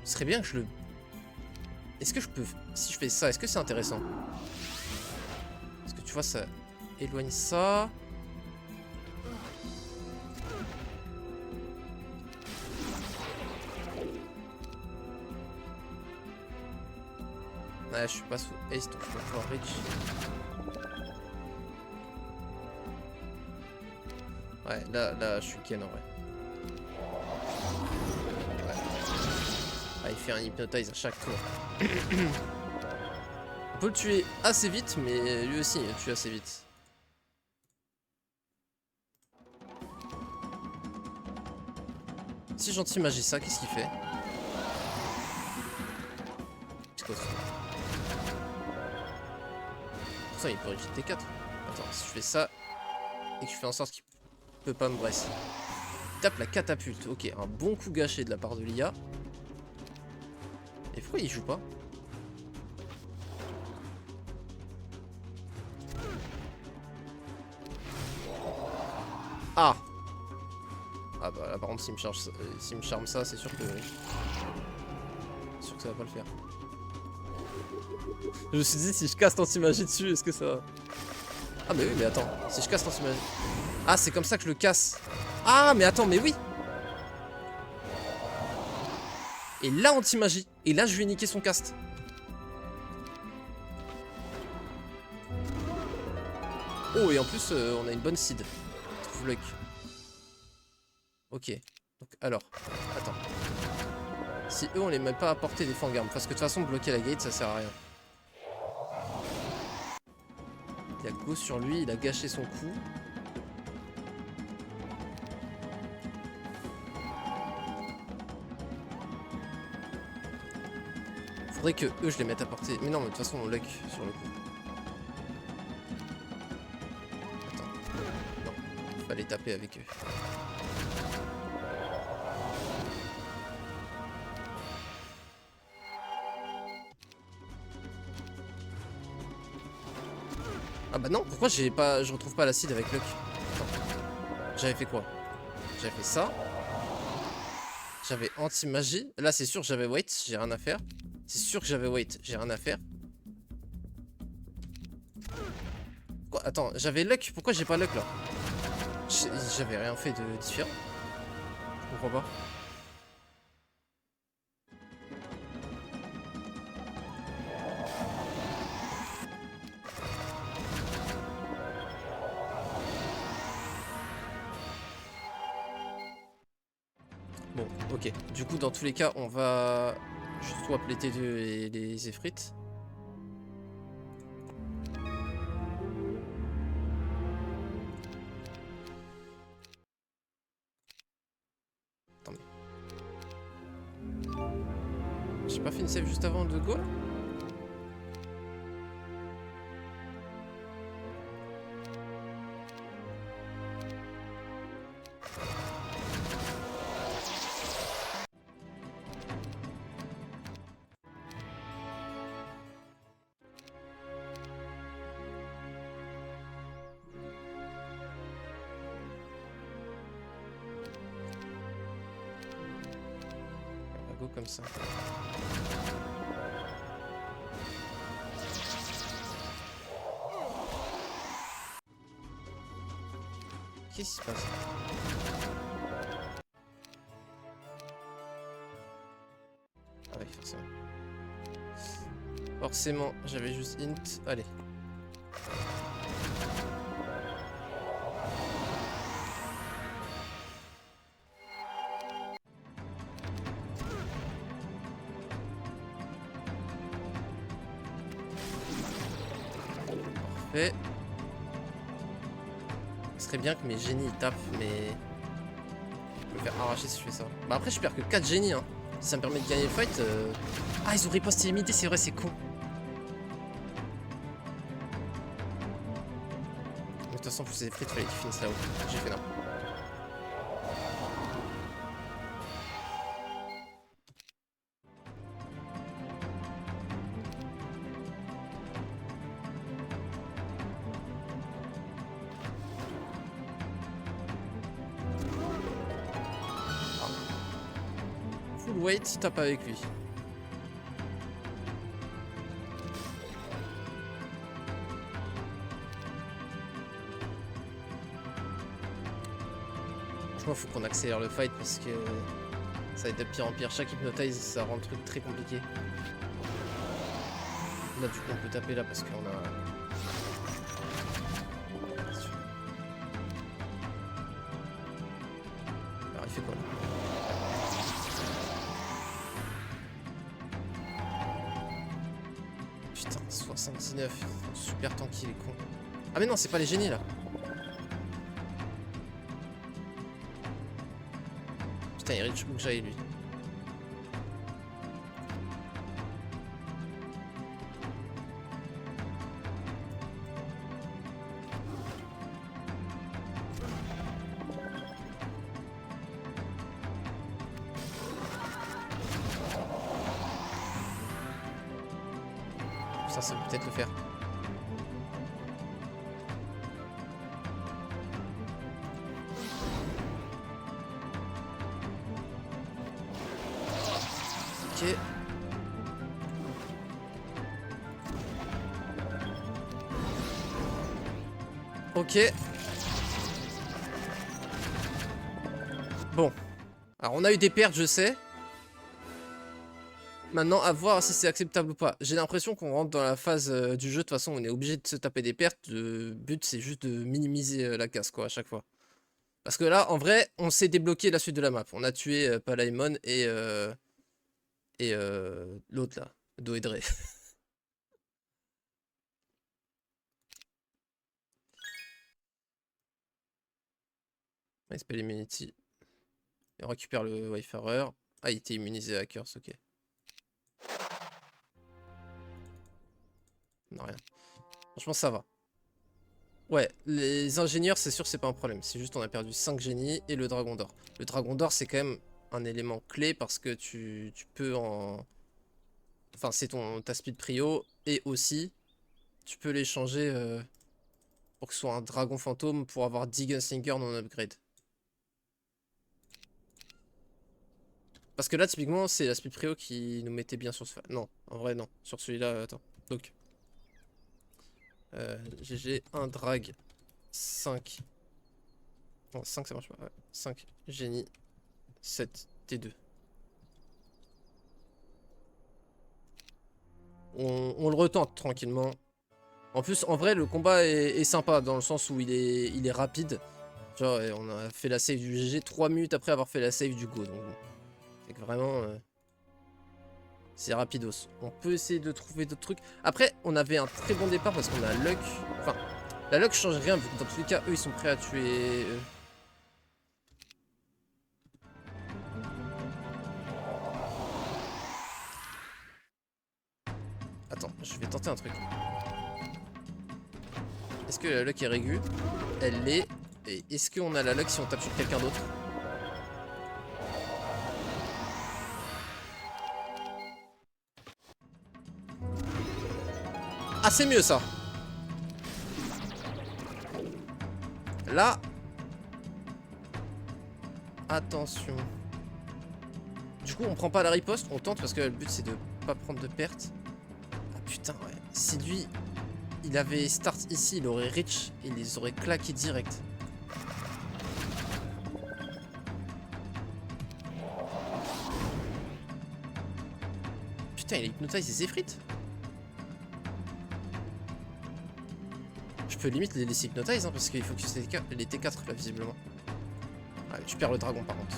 A: Ce serait bien que je le... Est-ce que je peux... Si je fais ça, est-ce que c'est intéressant? Parce que tu vois, ça éloigne ça. Ouais, je suis pas sous haste, donc je peux pouvoir reach. Ouais, là, je suis ken en vrai. Ouais. Ah, il fait un hypnotize à chaque tour. On peut le tuer assez vite, mais lui aussi il le tue assez vite. Si gentil magie ça, qu'est-ce qu'il fait? C'est quoi ça? Pourtant il peut réussir T4. Attends, si je fais ça et que je fais en sorte qu'il peut pas me bresse. Il tape la catapulte. Ok, un bon coup gâché de la part de l'IA. Et pourquoi il joue pas? Ah! Ah bah là par contre s'il me charme ça, c'est sûr que... C'est sûr que ça va pas le faire. Je me suis dit si je casse l'anti-magie dessus, est-ce que ça... Ah mais oui mais attends, si je casse l'anti-magie... Ah c'est comme ça que je le casse. Ah mais attends mais oui. Et là, anti-magie. Et là, je lui ai niqué son cast. Oh, et en plus, on a une bonne seed. Trouve luck. Ok. Donc, alors. Attends. Si eux, on les met pas à portée des fangarmes. Parce que de toute façon, bloquer la gate, ça sert à rien. Il y a Go sur lui, il a gâché son coup. Faudrait que eux, je les mette à portée. Mais non, mais de toute façon, on luck sur le coup. Attends. Non. Fallait taper avec eux. Ah bah non, pourquoi je retrouve pas l'acide avec Luck? J'avais fait quoi? J'avais fait ça. J'avais anti-magie. Là c'est sûr que j'avais wait, j'ai rien à faire. C'est sûr que j'avais wait, j'ai rien à faire. Quoi? Attends, j'avais Luck, pourquoi j'ai pas Luck là? J'avais rien fait de différent. Je comprends pas. Bon, ok. Du coup, dans tous les cas, on va swap les T2 et les Efrites. Attendez. J'ai pas fait une save juste avant de go là? Go comme ça. Qu'est-ce qui se passe? Ah ouais, forcément. Forcément, j'avais juste int. Allez. Parfait. Ce serait bien que mes génies tapent, mais je vais me faire arracher si je fais ça. Bah après, je perds que 4 génies, hein. Si ça me permet de gagner le fight. Ah, ils ont riposte illimité, c'est vrai, c'est con. Mais de toute façon, pour ces frites, il fallait qu'ils finissent là-haut. J'ai fait n'importe. Full weight, tape avec lui. Franchement, faut qu'on accélère le fight parce que ça va être de pire en pire. Chaque hypnotize, ça rend le truc très compliqué. Là, du coup, on peut taper là parce qu'on a... Alors, il fait quoi là? Putain, 79, super tanky les cons. Ah mais non, c'est pas les génies là. Putain, il reach book j'aille lui. Ça peut peut-être le faire. Ok. Ok. Bon. Alors on a eu des pertes, je sais. Maintenant, à voir si c'est acceptable ou pas. J'ai l'impression qu'on rentre dans la phase du jeu, de toute façon, on est obligé de se taper des pertes. Le but, c'est juste de minimiser la casse, quoi, à chaque fois. Parce que là, en vrai, on s'est débloqué la suite de la map. On a tué Palaemon et l'autre, là, Doedre. Il s'appelle Immunity. Et on récupère le Wayfarer. Ah, il était immunisé à Curse, ok. Non, rien. Franchement, ça va. Ouais, les ingénieurs, c'est sûr, c'est pas un problème. C'est juste on a perdu 5 génies et le dragon d'or. Le dragon d'or, c'est quand même un élément clé parce que tu peux en... Enfin, c'est ta speed prio et aussi, tu peux l'échanger pour que ce soit un dragon fantôme pour avoir 10 gunslinger non upgrade. Parce que là, typiquement, c'est la speed prio qui nous mettait bien sur ce... Non, en vrai, non. Sur celui-là, attends. Donc, GG, 1 drag, 5... Non, 5 ça marche pas. Ouais. 5 génie, 7 T2. On le retente tranquillement. En plus, en vrai, le combat est sympa dans le sens où il est rapide. Genre, on a fait la save du GG 3 minutes après avoir fait la save du Go. Donc, bon, c'est que vraiment, c'est rapidos. On peut essayer de trouver d'autres trucs. Après, on avait un très bon départ parce qu'on a Luck. Enfin, la Luck change rien vu que dans tous les cas, eux, ils sont prêts à tuer. Attends, je vais tenter un truc. Est-ce que la luck est régu? Elle l'est. Et est-ce qu'on a la luck si on tape sur quelqu'un d'autre? Ah, c'est mieux ça. Là. Attention. Du coup, on prend pas la riposte, on tente parce que le but c'est de pas prendre de pertes. Ah putain, ouais. Si lui, il avait start ici, il aurait reach et il les aurait claqués direct. Putain, il a hypnotisé ses frites. Je peux limite les laisser hypnotise hein, parce qu'il faut que c'est les T4 là visiblement. Ouais, tu perds le dragon par contre.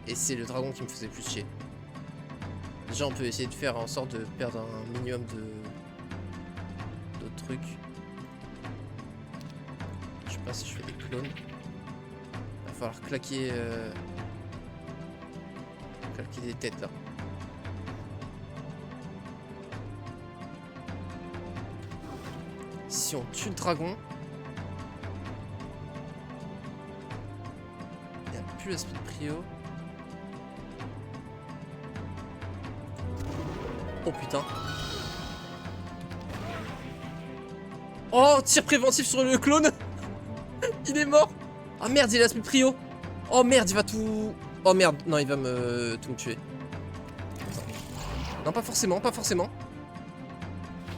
A: Et c'est le dragon qui me faisait plus chier. Déjà on peut essayer de faire en sorte de perdre un minimum d'autres trucs. Je sais pas si je fais des clones. Il va falloir claquer claquer des têtes là. Si on tue le dragon, il n'y a plus la speed prio. Oh putain. Oh, tir préventif sur le clone. Il est mort. Ah merde, il a la speed prio. Oh merde, il va tout... Oh merde, non, il va tout me tuer. Non, pas forcément, pas forcément.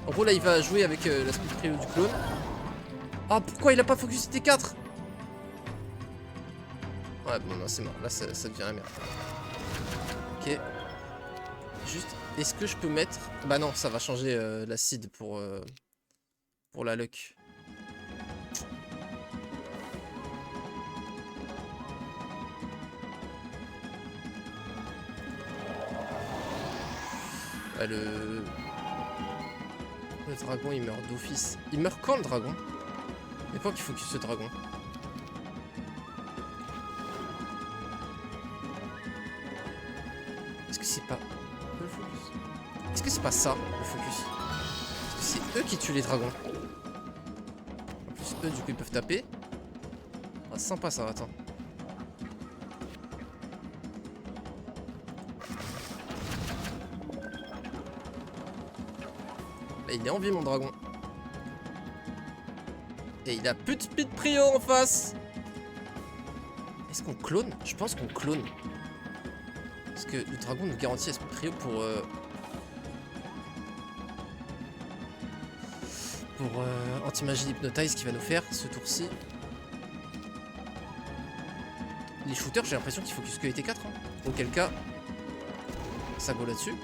A: En gros, là, il va jouer avec la speed prio du clone. Ah, pourquoi il a pas focus T4? Ouais, bon, non, c'est mort. Là, ça devient la merde. Ok. Juste, est-ce que je peux mettre... Bah non, ça va changer la seed pour la luck. Ouais, le dragon, il meurt d'office. Il meurt quand, le dragon? Mais pas qu'il focus ce dragon. Est-ce que c'est pas... le focus? Est-ce que c'est pas ça, le focus? Est-ce que c'est eux qui tuent les dragons? En plus, eux, du coup, ils peuvent taper. Ah, sympa, ça, attends. Là, il est en vie, mon dragon. Et il a plus de speed prio en face. Est-ce qu'on clone? Je pense qu'on clone. Parce que le dragon nous garantit la speed prio pour anti-magie hypnotise qui va nous faire ce tour-ci. Les shooters, j'ai l'impression qu'il focus que les T4. Hein. Auquel cas, ça go là-dessus.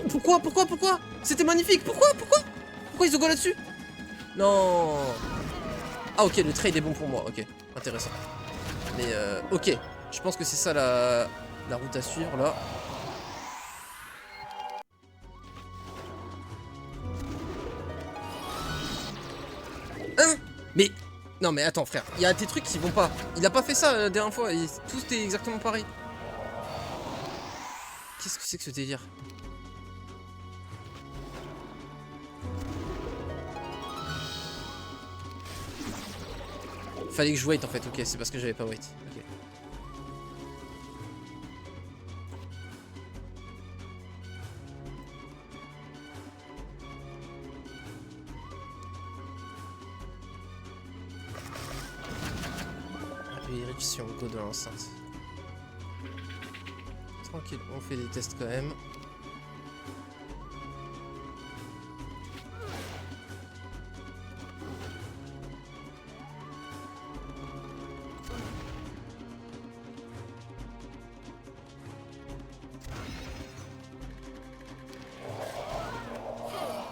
A: Pourquoi? C'était magnifique. Pourquoi ils ont go là-dessus? Non. Ah ok, le trade est bon pour moi. Ok, intéressant. Mais ok, je pense que c'est ça la route à suivre là. Hein? Mais non mais attends frère, il y a des trucs qui vont pas. Il a pas fait ça la dernière fois, tout était exactement pareil. Qu'est-ce que c'est que ce délire? Fallait que je wait en fait, ok, c'est parce que j'avais pas wait. Ok. Si on go dans l'enceinte. Tranquille, on fait des tests quand même.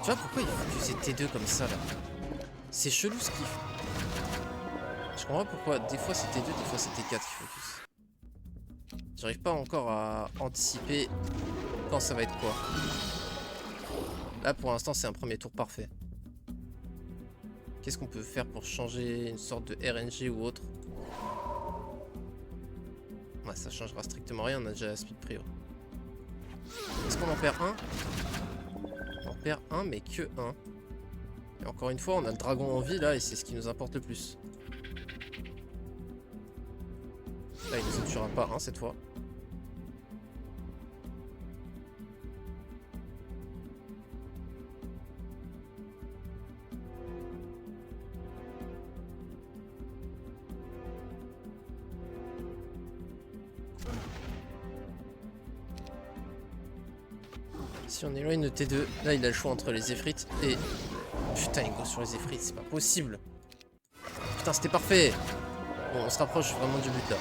A: Tu vois pourquoi il faut que T2 comme ça là? C'est chelou ce qu'il fait. Je comprends pas pourquoi des fois c'était 2, des fois c'était 4 qui focus. J'arrive pas encore à anticiper quand ça va être quoi. Là pour l'instant c'est un premier tour parfait. Qu'est-ce qu'on peut faire pour changer une sorte de RNG ou autre? Ouais, ça changera strictement rien, on a déjà la speed prio. Est-ce qu'on en perd un? On en perd un mais que un. Et encore une fois on a le dragon en vie là et c'est ce qui nous importe le plus. Là, il ne tuera pas, hein, cette fois. Si on éloigne le T2, là, il a le choix entre les Zéphrites et... Putain, il go sur les Zéphrites, c'est pas possible. Putain, c'était parfait. Bon, on se rapproche vraiment du but, là.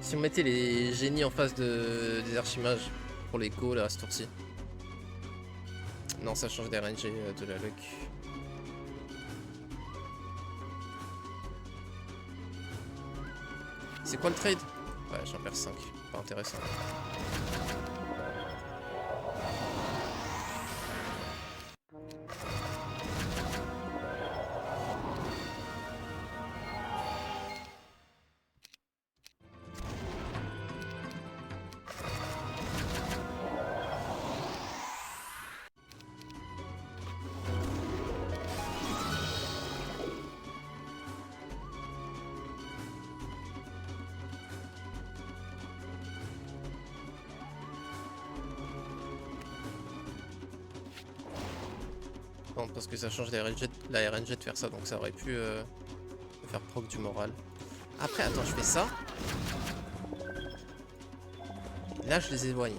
A: Si on mettait les génies en face des archimages pour les go là, à ce tour-ci. Non, ça change des RNG de la luck. C'est quoi le trade? Ouais, j'en perds 5. Pas intéressant. Non, parce que ça change la RNG de faire ça, donc ça aurait pu faire proc du moral. Après, attends, je fais ça. Là, je les éloigne.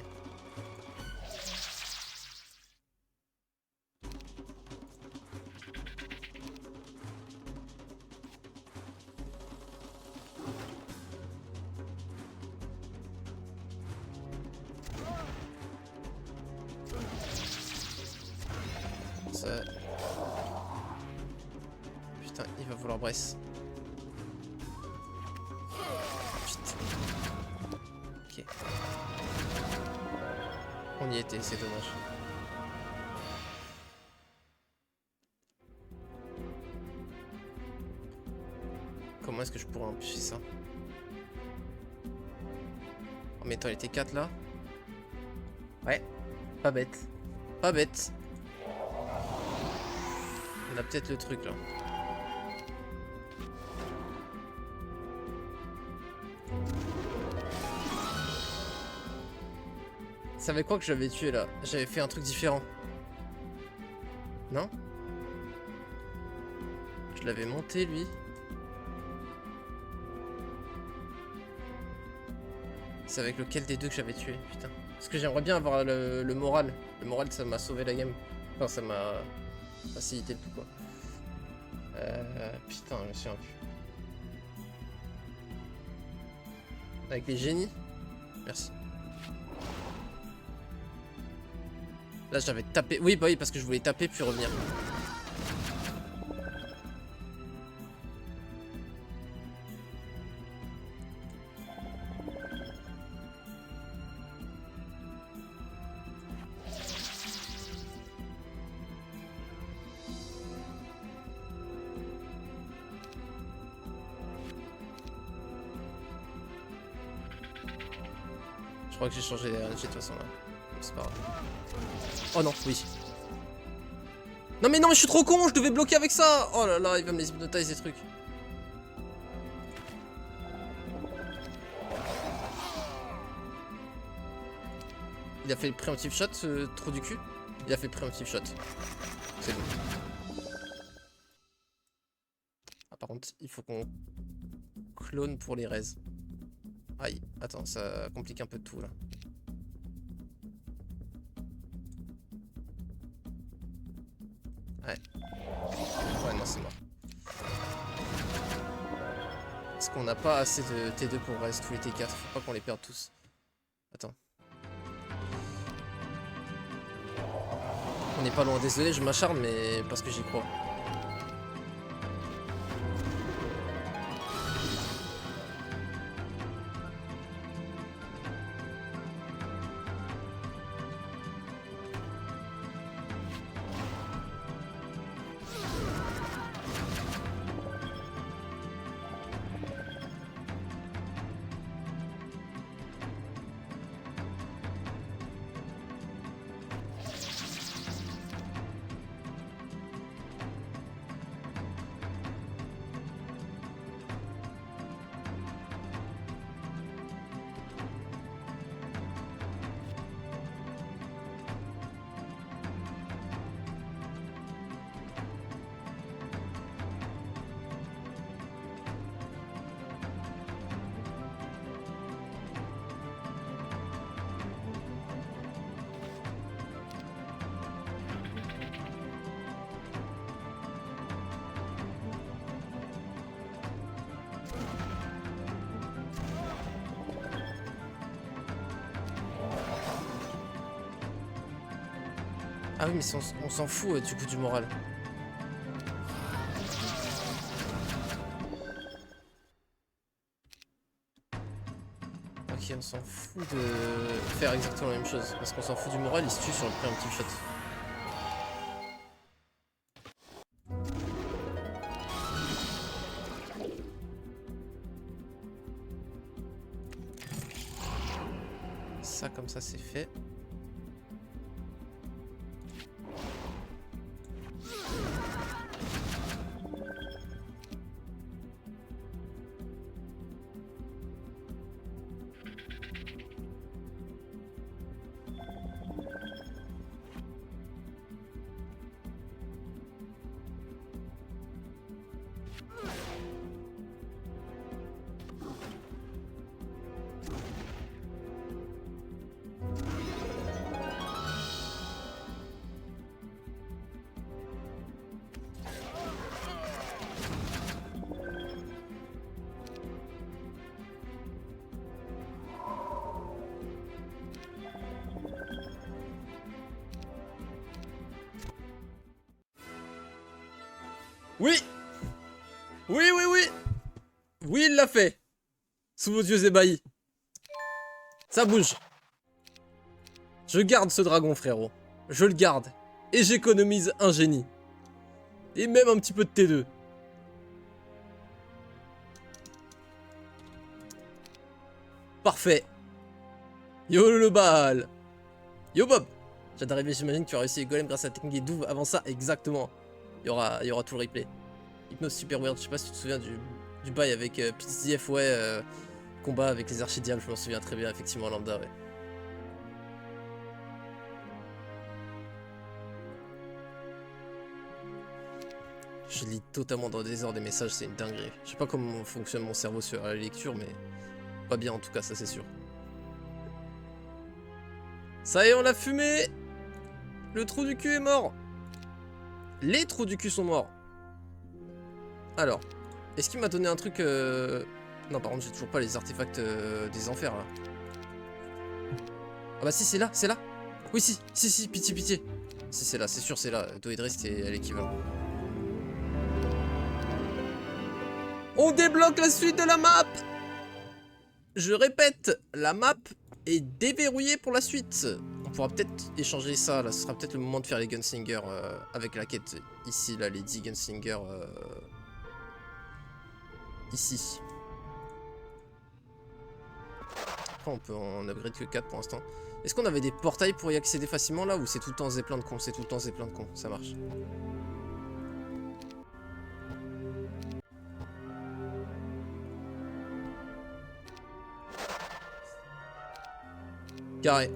A: Ça... Putain, il va vouloir Bresse. Putain. Ok. On y était, c'est dommage. Comment est-ce que je pourrais empêcher ça? En mettant les T4 là? Ouais, pas bête. Pas bête. On a peut-être le truc là. Ça avait quoi que j'avais tué là? J'avais fait un truc différent. Non? Je l'avais monté lui. C'est avec lequel des deux que j'avais tué, putain. Parce que j'aimerais bien avoir le moral. Le moral, ça m'a sauvé la game. Enfin, ça m'a facilité le tout, quoi. Putain, je me souviens plus. Avec les génies. Merci. Là, j'avais tapé. Oui, bah oui, parce que je voulais taper puis revenir. Je crois que j'ai changé les RNG de toute façon là. C'est pas grave. Oh non, oui. Non mais je suis trop con, je devais bloquer avec ça. Oh là là, il va me les hypnotiser ces trucs. Il a fait le preemptive shot, ce trou du cul. Il a fait le preemptive shot. C'est bon. Ah, par contre, il faut qu'on clone pour les raises. Aïe, attends, ça complique un peu tout là. Ouais. Ouais, non, c'est mort. Parce qu'on n'a pas assez de T2 pour reste tous les T4. Faut pas qu'on les perde tous. Attends. On n'est pas loin. Désolé, je m'acharne, mais parce que j'y crois. Ah oui, mais on s'en fout du coup du moral. Ok, on s'en fout de faire exactement la même chose. Parce qu'on s'en fout du moral, il se tue sur le preemptive shot. Ça, comme ça, c'est fait. Oui! Oui, oui, oui! Oui, il l'a fait! Sous vos yeux ébahis. Ça bouge. Je garde ce dragon, frérot. Je le garde. Et j'économise un génie. Et même un petit peu de T2. Parfait. Yo le bal. Yo Bob. J'ai d'arriver, j'imagine que tu as réussi les golems grâce à la technique des douves. Avant ça, exactement. Il y aura tout le replay. Hypnose super weird, je sais pas si tu te souviens du bail avec PTZF, ouais, combat avec les archidiables, je m'en souviens très bien, effectivement, lambda, ouais. Je lis totalement dans le désordre des messages, c'est une dinguerie. Je sais pas comment fonctionne mon cerveau sur la lecture, mais pas bien en tout cas, ça c'est sûr. Ça y est, on l'a fumé. Le trou du cul est mort. Les trous du cul sont morts. Alors, est-ce qu'il m'a donné un truc Non, par contre, j'ai toujours pas les artefacts des enfers, là. Ah bah si, c'est là, c'est là. Oui, si, pitié, pitié. Si, c'est là, c'est sûr, c'est là. Doedrest est à l'équivalent. On débloque la suite de la map. Je répète, la map est déverrouillée pour la suite. On pourra peut-être échanger ça, là. Ce sera peut-être le moment de faire les Gunslingers avec la quête ici, là, les 10 Gunslingers ici. Après, on peut en upgrade que 4 pour l'instant. Est-ce qu'on avait des portails pour y accéder facilement là ou c'est tout le temps zeppelin de con? C'est tout le temps zeppelin de con, ça marche. Carré.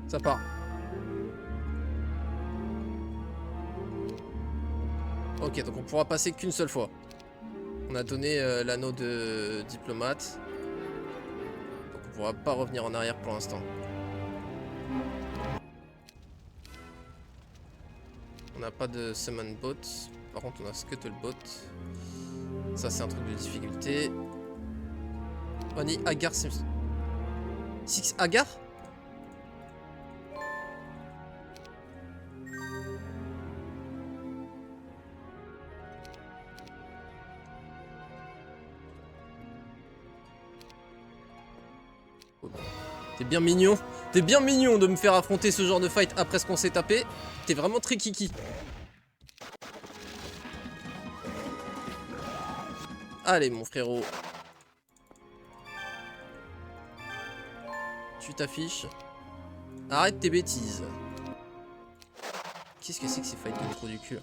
A: Ça part. Ok, donc on pourra passer qu'une seule fois. On a donné l'anneau de diplomate. Donc on pourra pas revenir en arrière pour l'instant. On n'a pas de summon bot. Par contre on a scuttle bot. Ça c'est un truc de difficulté. Oni Agar Sims. 6 Agar? T'es bien mignon. T'es bien mignon de me faire affronter ce genre de fight après ce qu'on s'est tapé. T'es vraiment très kiki. Allez mon frérot. Tu t'affiches. Arrête tes bêtises. Qu'est-ce que c'est que ces fights de trou du cul là?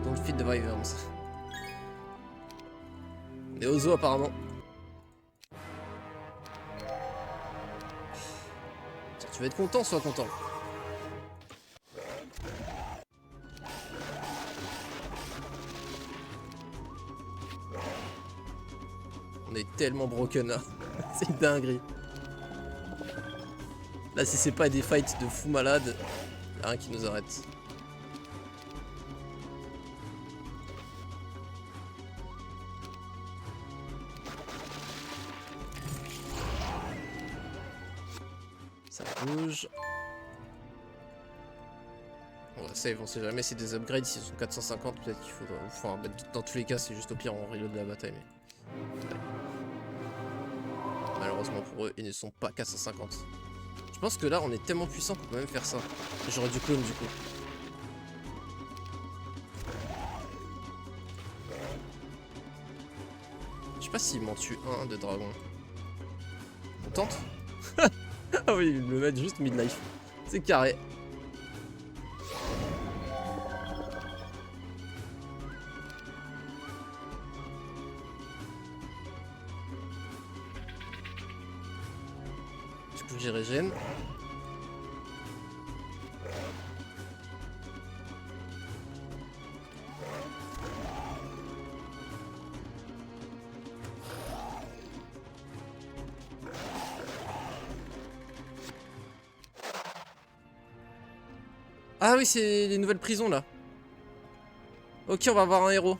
A: Don't feed the wyverns. On est aux zoo apparemment. Tu vas être content, sois content. On est tellement broken là. C'est une dinguerie. Là si c'est pas des fights de fou malade, y'a rien qui nous arrête. Ça bouge. On va save, on sait jamais, c'est des upgrades, s'ils sont 450 peut-être qu'il faudra... Enfin, dans tous les cas c'est juste au pire on reload la bataille mais... Malheureusement pour eux, ils ne sont pas 450. Je pense que là on est tellement puissant qu'on peut même faire ça. J'aurais dû clone du coup. Je sais pas s'il m'en tue un de dragon. On tente? Ah oui, le mettre juste midlife. C'est carré. Du coup j'y régène. Ah oui, c'est les nouvelles prisons là. Ok, on va avoir un héros.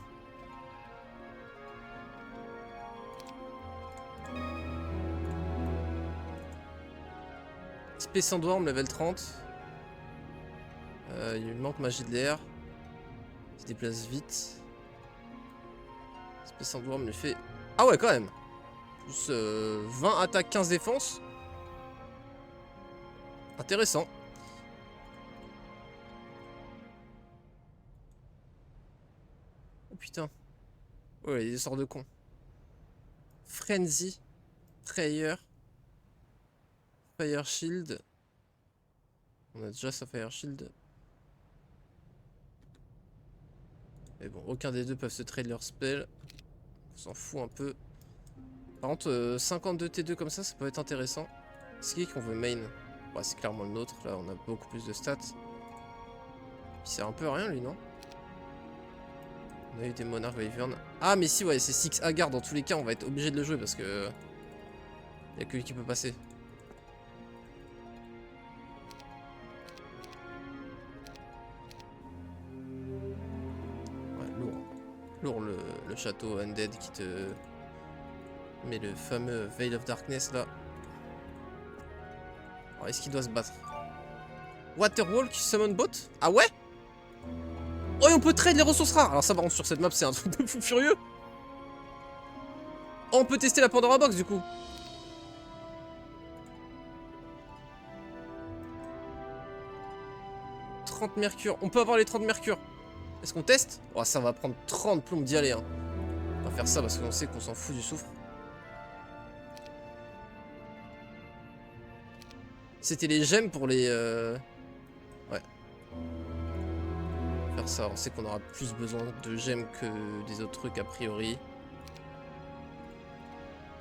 A: Space Sandworm level 30. Il manque magie de l'air. Il se déplace vite. Space Sandworm le fait. Ah ouais, quand même. Plus 20 attaques, 15 défense. Intéressant. Oh putain. Ouais, il sort de con. Frenzy. Prayer. Fire Shield. On a déjà sa Fire Shield. Mais bon, aucun des deux peuvent se trade leur spell. On s'en fout un peu. Par contre, 52 T2 comme ça peut être intéressant. C'est qui qu'on veut main? Ouais, c'est clairement le nôtre. Là, on a beaucoup plus de stats. Il sert un peu à rien, lui, non? On a eu des Monarch Wyvern. Ah, mais si, ouais, c'est 6 Haggard. Dans tous les cas, on va être obligé de le jouer parce que... Il n'y a que lui qui peut passer. Ouais, lourd. Lourd le château Undead qui te... met le fameux Veil of Darkness, là. Alors, est-ce qu'il doit se battre? Waterwall qui summon bot? Ah ouais? Oh, et on peut trade les ressources rares. Alors ça, par contre, sur cette map, c'est un truc de fou furieux. Oh, on peut tester la Pandora Box, du coup. « 30 mercure. On peut avoir les 30 mercure. Est-ce qu'on teste? Oh, ça va prendre 30 plombes d'y aller, hein. On va faire ça parce qu'on sait qu'on s'en fout du soufre. C'était les gemmes pour les... Ouais. Faire ça, on sait qu'on aura plus besoin de gemmes que des autres trucs a priori.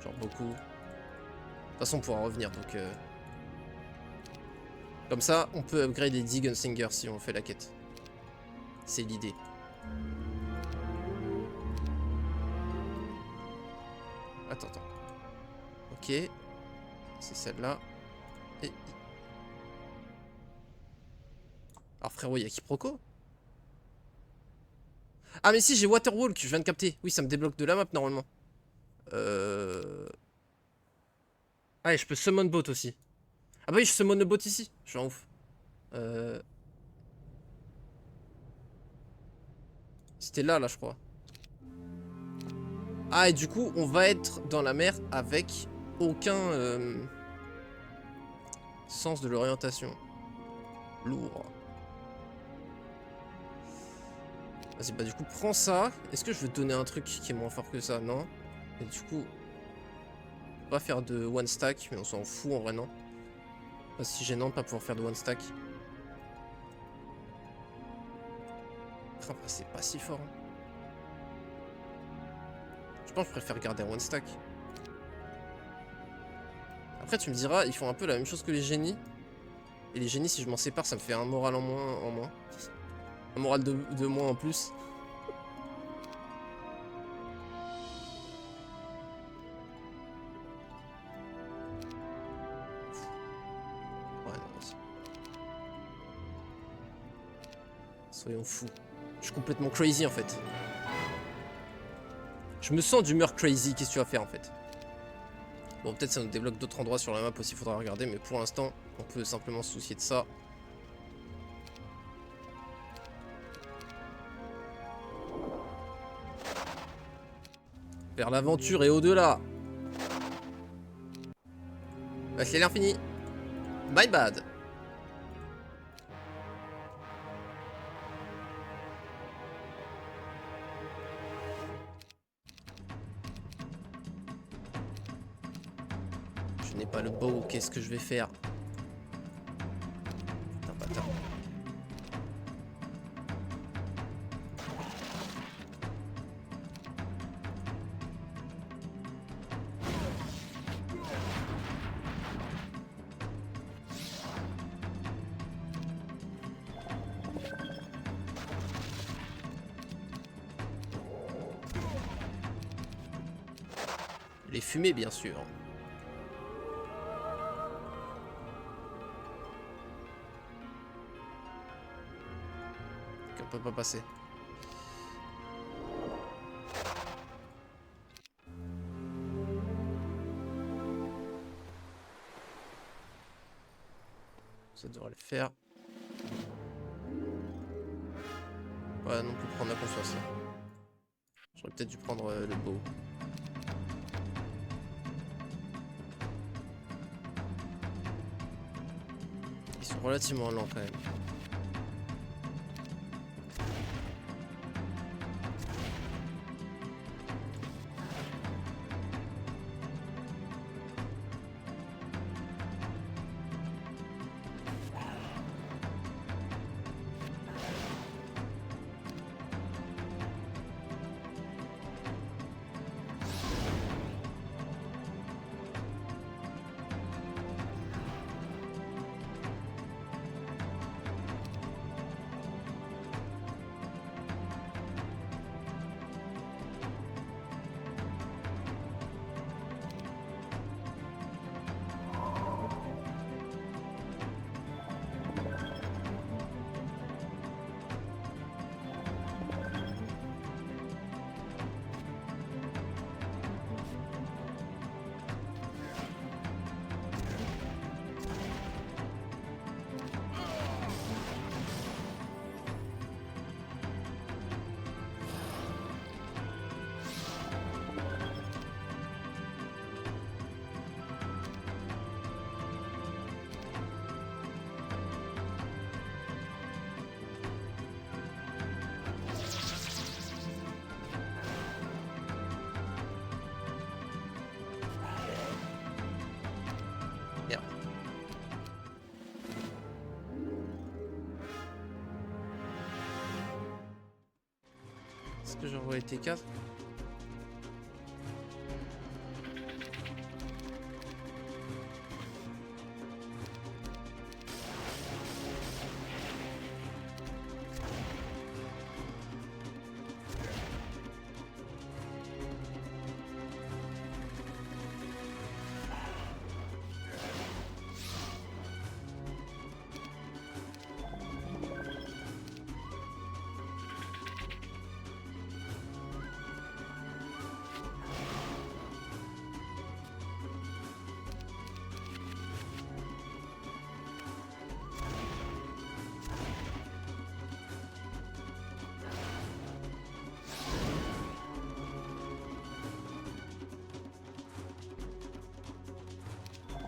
A: Genre beaucoup. De toute façon on pourra revenir donc... Comme ça, on peut upgrade les 10 Gunslinger si on fait la quête. C'est l'idée. Attends. Ok. C'est celle-là. Et... Alors frérot, il y a quiproquo? Ah mais si, j'ai Waterwall que je viens de capter. Oui, ça me débloque de la map normalement. Ah et je peux summon bot aussi. Ah bah oui, je summon le bot ici. Je suis en ouf. C'était là, je crois. Ah et du coup, on va être dans la mer avec aucun sens de l'orientation. Lourd. Vas-y, bah du coup, prends ça. Est-ce que je veux te donner un truc qui est moins fort que ça? Non. Et du coup, on va faire de one stack, mais on s'en fout en vrai, non. Pas si gênant de pas pouvoir faire de one stack. Enfin, c'est pas si fort. Hein. Je pense que je préfère garder un one stack. Après, tu me diras, ils font un peu la même chose que les génies. Et les génies, si je m'en sépare, ça me fait un moral en moins. Un moral de moins en plus. Ouais, non. Soyons fous. Je suis complètement crazy en fait. Je me sens d'humeur crazy. Qu'est-ce que tu vas faire en fait? Bon, peut-être ça nous débloque d'autres endroits sur la map aussi, faudra regarder. Mais pour l'instant, on peut simplement se soucier de ça. Vers l'aventure et au-delà. Bah, c'est l'infini. My bad. Je n'ai pas le bow, qu'est-ce que je vais faire? Putain, bâtard. Les fumées, bien sûr. Qu'on peut pas passer. Ça devrait le faire. Ouais, non, on peut prendre la confiance là. J'aurais peut-être dû prendre le bow. Ils sont relativement lents quand même. Est-ce que j'envoie les T4?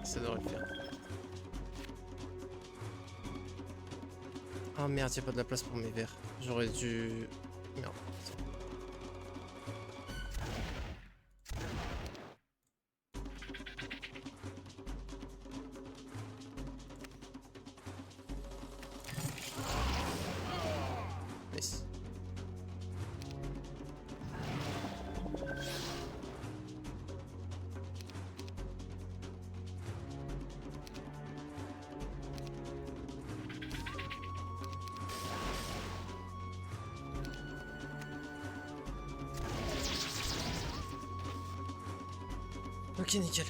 A: Ça devrait le faire. Oh merde, y'a pas de la place pour mes verres. J'aurais dû... Merde. Nice. Ok, nickel.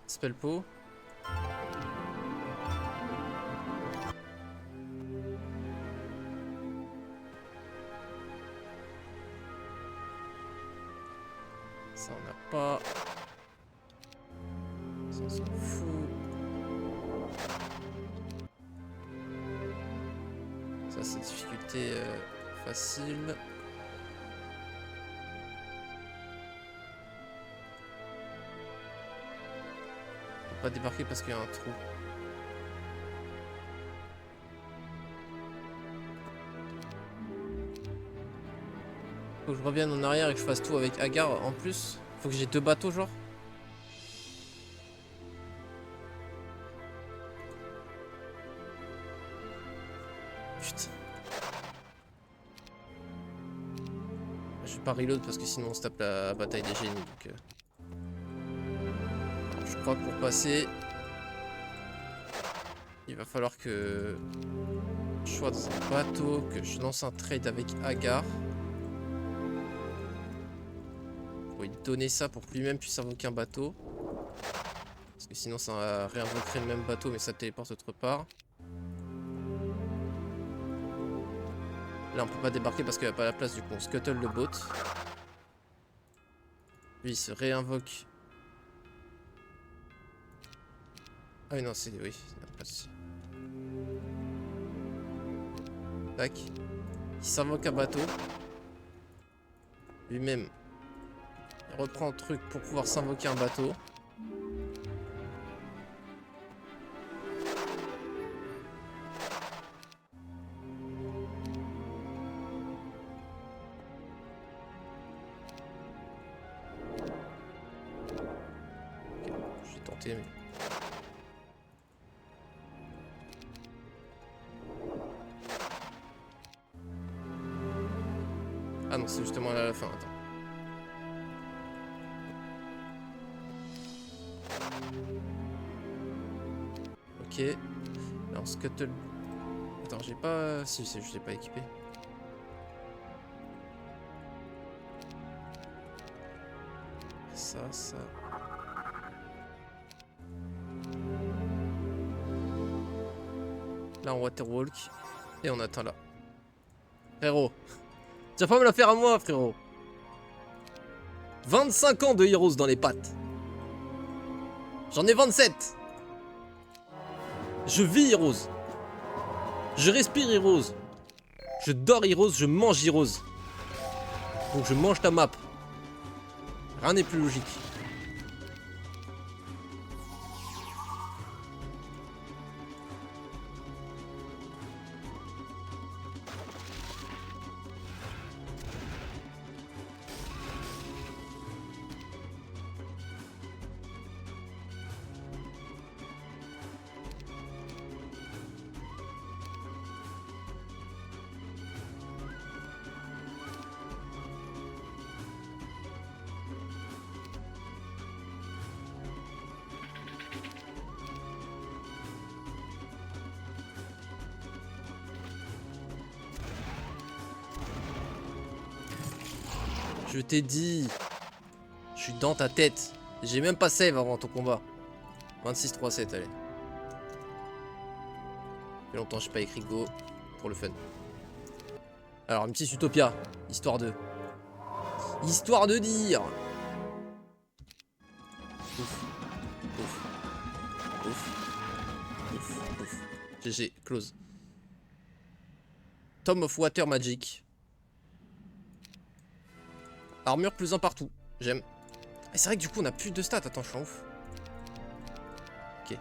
A: Spell pot. Ça on n'a pas. Ça on s'en fout. Ça c'est difficulté facile. On peut pas débarquer parce qu'il y a un trou. Faut que je revienne en arrière et que je fasse tout avec Agar en plus. Faut que j'ai 2 bateaux genre. Putain. Je vais pas reload parce que sinon on se tape la bataille des génies. Donc, je crois que pour passer, il va falloir que je sois dans un bateau, que je lance un trade avec Agar. Pour lui donner ça pour que lui-même puisse invoquer un bateau. Parce que sinon ça réinvoquerait le même bateau mais ça téléporte autre part. Là on peut pas débarquer parce qu'il n'y a pas la place, du coup on scuttle le boat. Lui il se réinvoque. Ah oui non c'est... oui, pas de souci. Tac. Il s'invoque un bateau. Lui-même il reprend le truc pour pouvoir s'invoquer un bateau. J'ai tenté mais... Ah non, c'est justement là à la fin, attends. Ok. Là on scuttle. Attends, j'ai pas... Si, je l'ai pas équipé. Ça. Là on waterwalk. Et on atteint là. Frérot. Tu vas pas me la faire à moi, frérot. 25 ans de Heroes dans les pattes. J'en ai 27. Je vis Heroes. Je respire Heroes. Je dors Heroes, je mange Heroes. Donc je mange ta map. Rien n'est plus logique. Je t'ai dit. Je suis dans ta tête. J'ai même pas save avant ton combat. 26-3-7, allez. Ça fait longtemps que j'ai pas écrit go pour le fun. Alors, une petite Utopia, histoire de... Histoire de dire. Ouf. Ouf. Ouf. Ouf. Ouf. GG, close. Tome of Water Magic. Armure plus 1 partout. J'aime. Et c'est vrai que du coup on a plus de stats. Attends, je suis en ouf. Ok.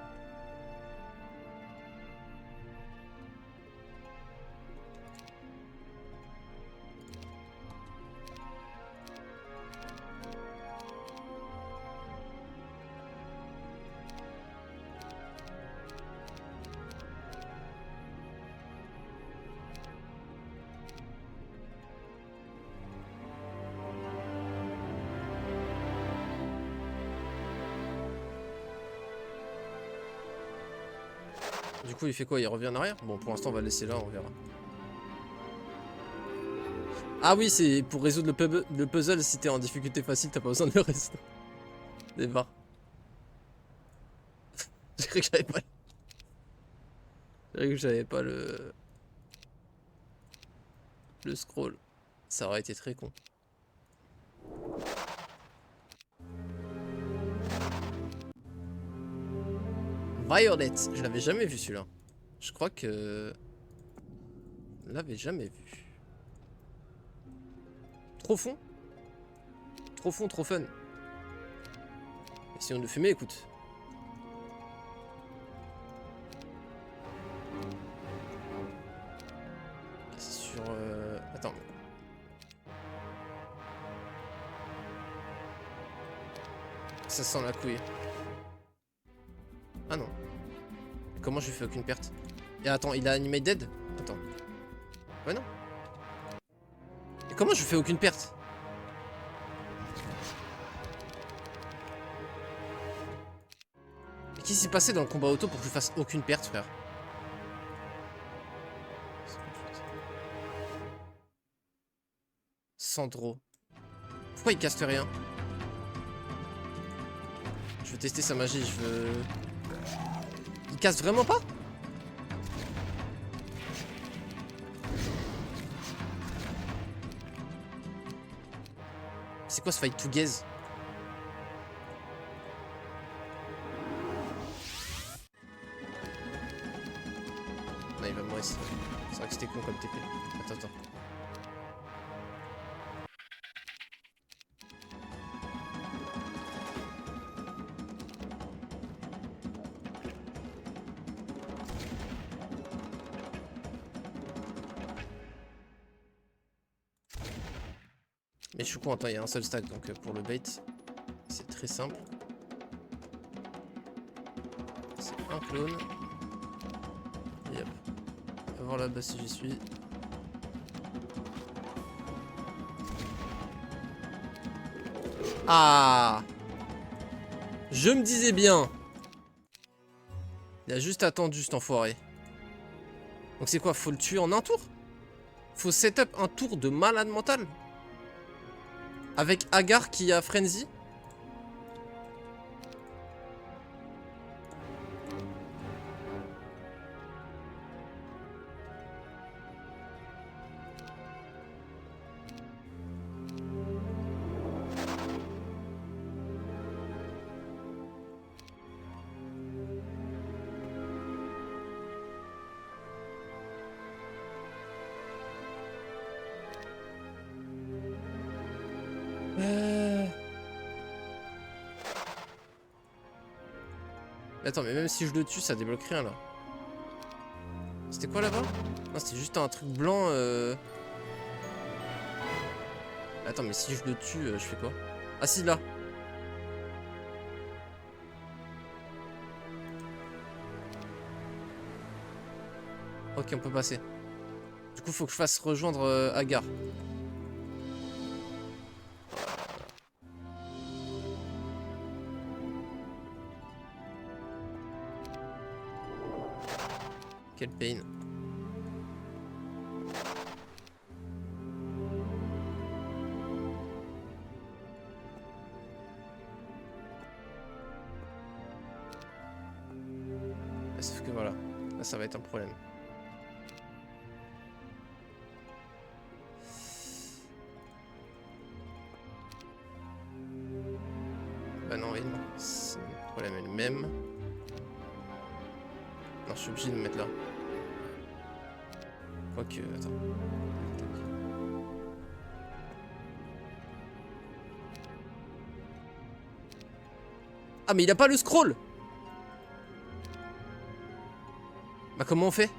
A: Du coup il fait quoi? Il revient en arrière? Bon, pour l'instant on va le laisser là, on verra. Ah oui, c'est pour résoudre le puzzle. Si t'es en difficulté facile, t'as pas besoin de le résoudre. Des barres. J'ai cru que j'avais pas... J'ai cru que j'avais pas le scroll. Ça aurait été très con. Violet, je l'avais jamais vu celui-là. Je crois que... Je l'avais jamais vu. Trop fond. Trop fond, trop fun. Essayons de fumer, écoute. C'est sur... Attends. Ça sent la couille. Ah non. Comment je lui fais aucune perte? Et attends, il a animé dead? Attends. Ouais non. Et comment je lui fais aucune perte? Mais qu'est-ce qui s'est passé dans le combat auto pour que je fasse aucune perte, frère? Sandro. Pourquoi il caste rien? Je veux tester sa magie, je veux... Il casse vraiment pas? C'est quoi ce fight to gaze? Non, il va mourir. C'est vrai que c'était con comme TP. Attends. Mais je suis con, attends, il y a un seul stack, donc pour le bait, c'est très simple. C'est un clone. Et hop. On va voir là-bas si j'y suis. Ah! Je me disais bien! Il a juste attendu cet enfoiré. Donc c'est quoi? Faut le tuer en un tour? Faut setup un tour de malade mental? Avec Agar qui a Frenzy? Attends, mais même si je le tue, ça débloque rien là. C'était quoi là-bas? Non, c'était juste un truc blanc. Attends, mais si je le tue, je fais quoi? Ah si, là. Ok, on peut passer. Du coup, faut que je fasse rejoindre Agar. Quel pain. ça va être un problème. Bah non, oui, non. Le problème est le même. Non, je suis obligé de me mettre là. Quoique, attends. Ah, mais il a pas le scroll! Bah comment on fait?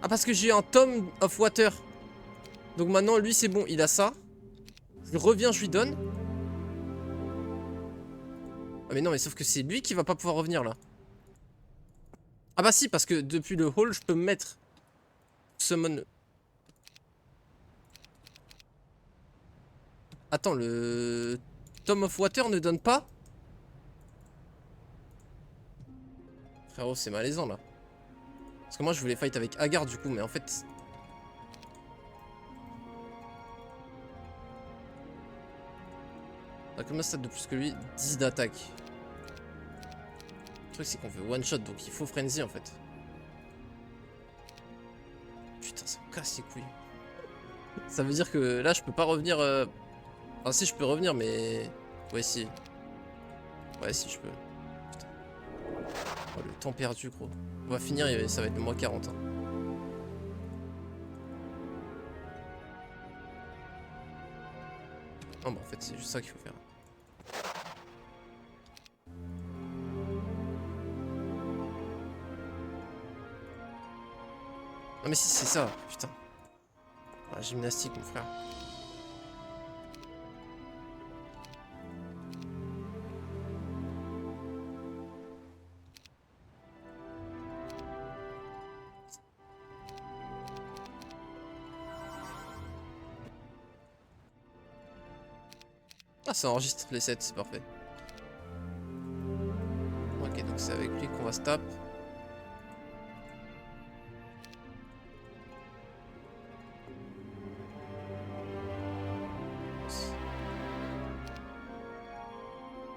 A: Ah, parce que j'ai un Tome of Water. Donc maintenant, lui, c'est bon, il a ça. Je reviens, je lui donne. Ah mais non, mais sauf que c'est lui qui va pas pouvoir revenir là. Ah bah si, parce que depuis le hall, je peux me mettre summon. Attends, le Tome of Water ne donne pas? Frérot, c'est malaisant là. Parce que moi je voulais fight avec Hagar du coup, mais en fait... On a comme un stat de plus que lui, 10 d'attaque. Le truc c'est qu'on veut one shot, donc il faut frenzy en fait. Putain, ça me casse les couilles. Ça veut dire que là je peux pas revenir... Enfin si, je peux revenir, mais... Ouais si. Ouais si, je peux. Putain. Oh, le temps perdu gros. On va finir et ça va être le mois 40 hein. Non bah en fait c'est juste ça qu'il faut faire. Non mais si c'est ça, putain. La gymnastique mon frère. Ah ça enregistre les 7, c'est parfait. Ok donc c'est avec lui qu'on va se taper.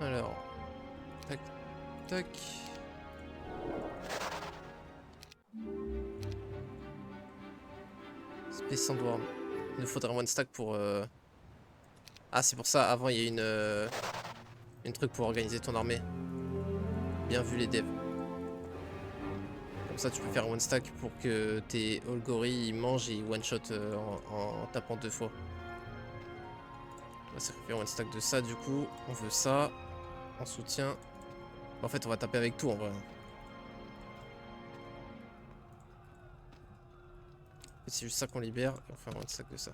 A: Alors, tac, tac. Space Sandworm. Il nous faudrait one stack pour... Ah c'est pour ça, avant il y a une truc pour organiser ton armée. Bien vu les devs. Comme ça tu peux faire one stack pour que tes Olgori mangent et one shot en tapant 2 fois. On va sacrifier one stack de ça du coup. On veut ça. En soutien. En fait on va taper avec tout en vrai. C'est juste ça qu'on libère et on fait un one stack de ça.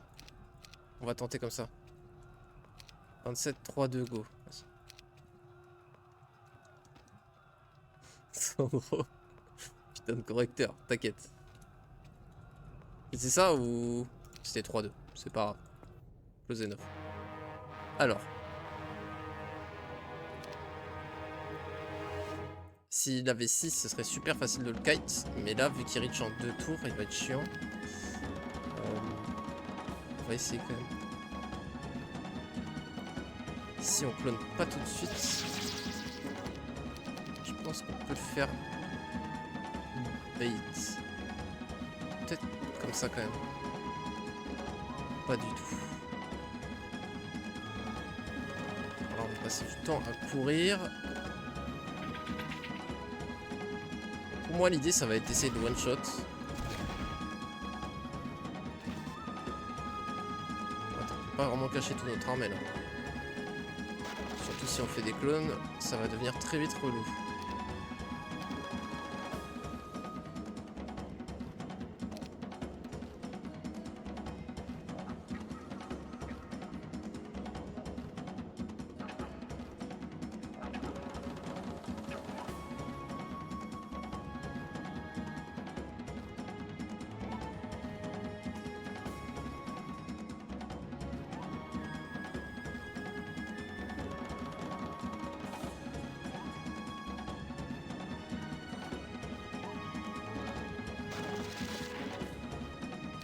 A: On va tenter comme ça. 27, 3, 2, go. En gros. Putain de correcteur, t'inquiète. C'est ça ou c'était 3-2? C'est pas grave. Close enough. Alors. S'il avait 6, ce serait super facile de le kite. Mais là, vu qu'il reach en 2 tours, il va être chiant. On va essayer quand même. Si on clone pas tout de suite, je pense qu'on peut le faire bait. Peut-être comme ça quand même. Pas du tout. Alors on va passer du temps à courir. Pour moi l'idée ça va être d'essayer de one shot. Attends, on peut pas vraiment cacher tout notre armée là. Surtout si on fait des clones, ça va devenir très vite relou.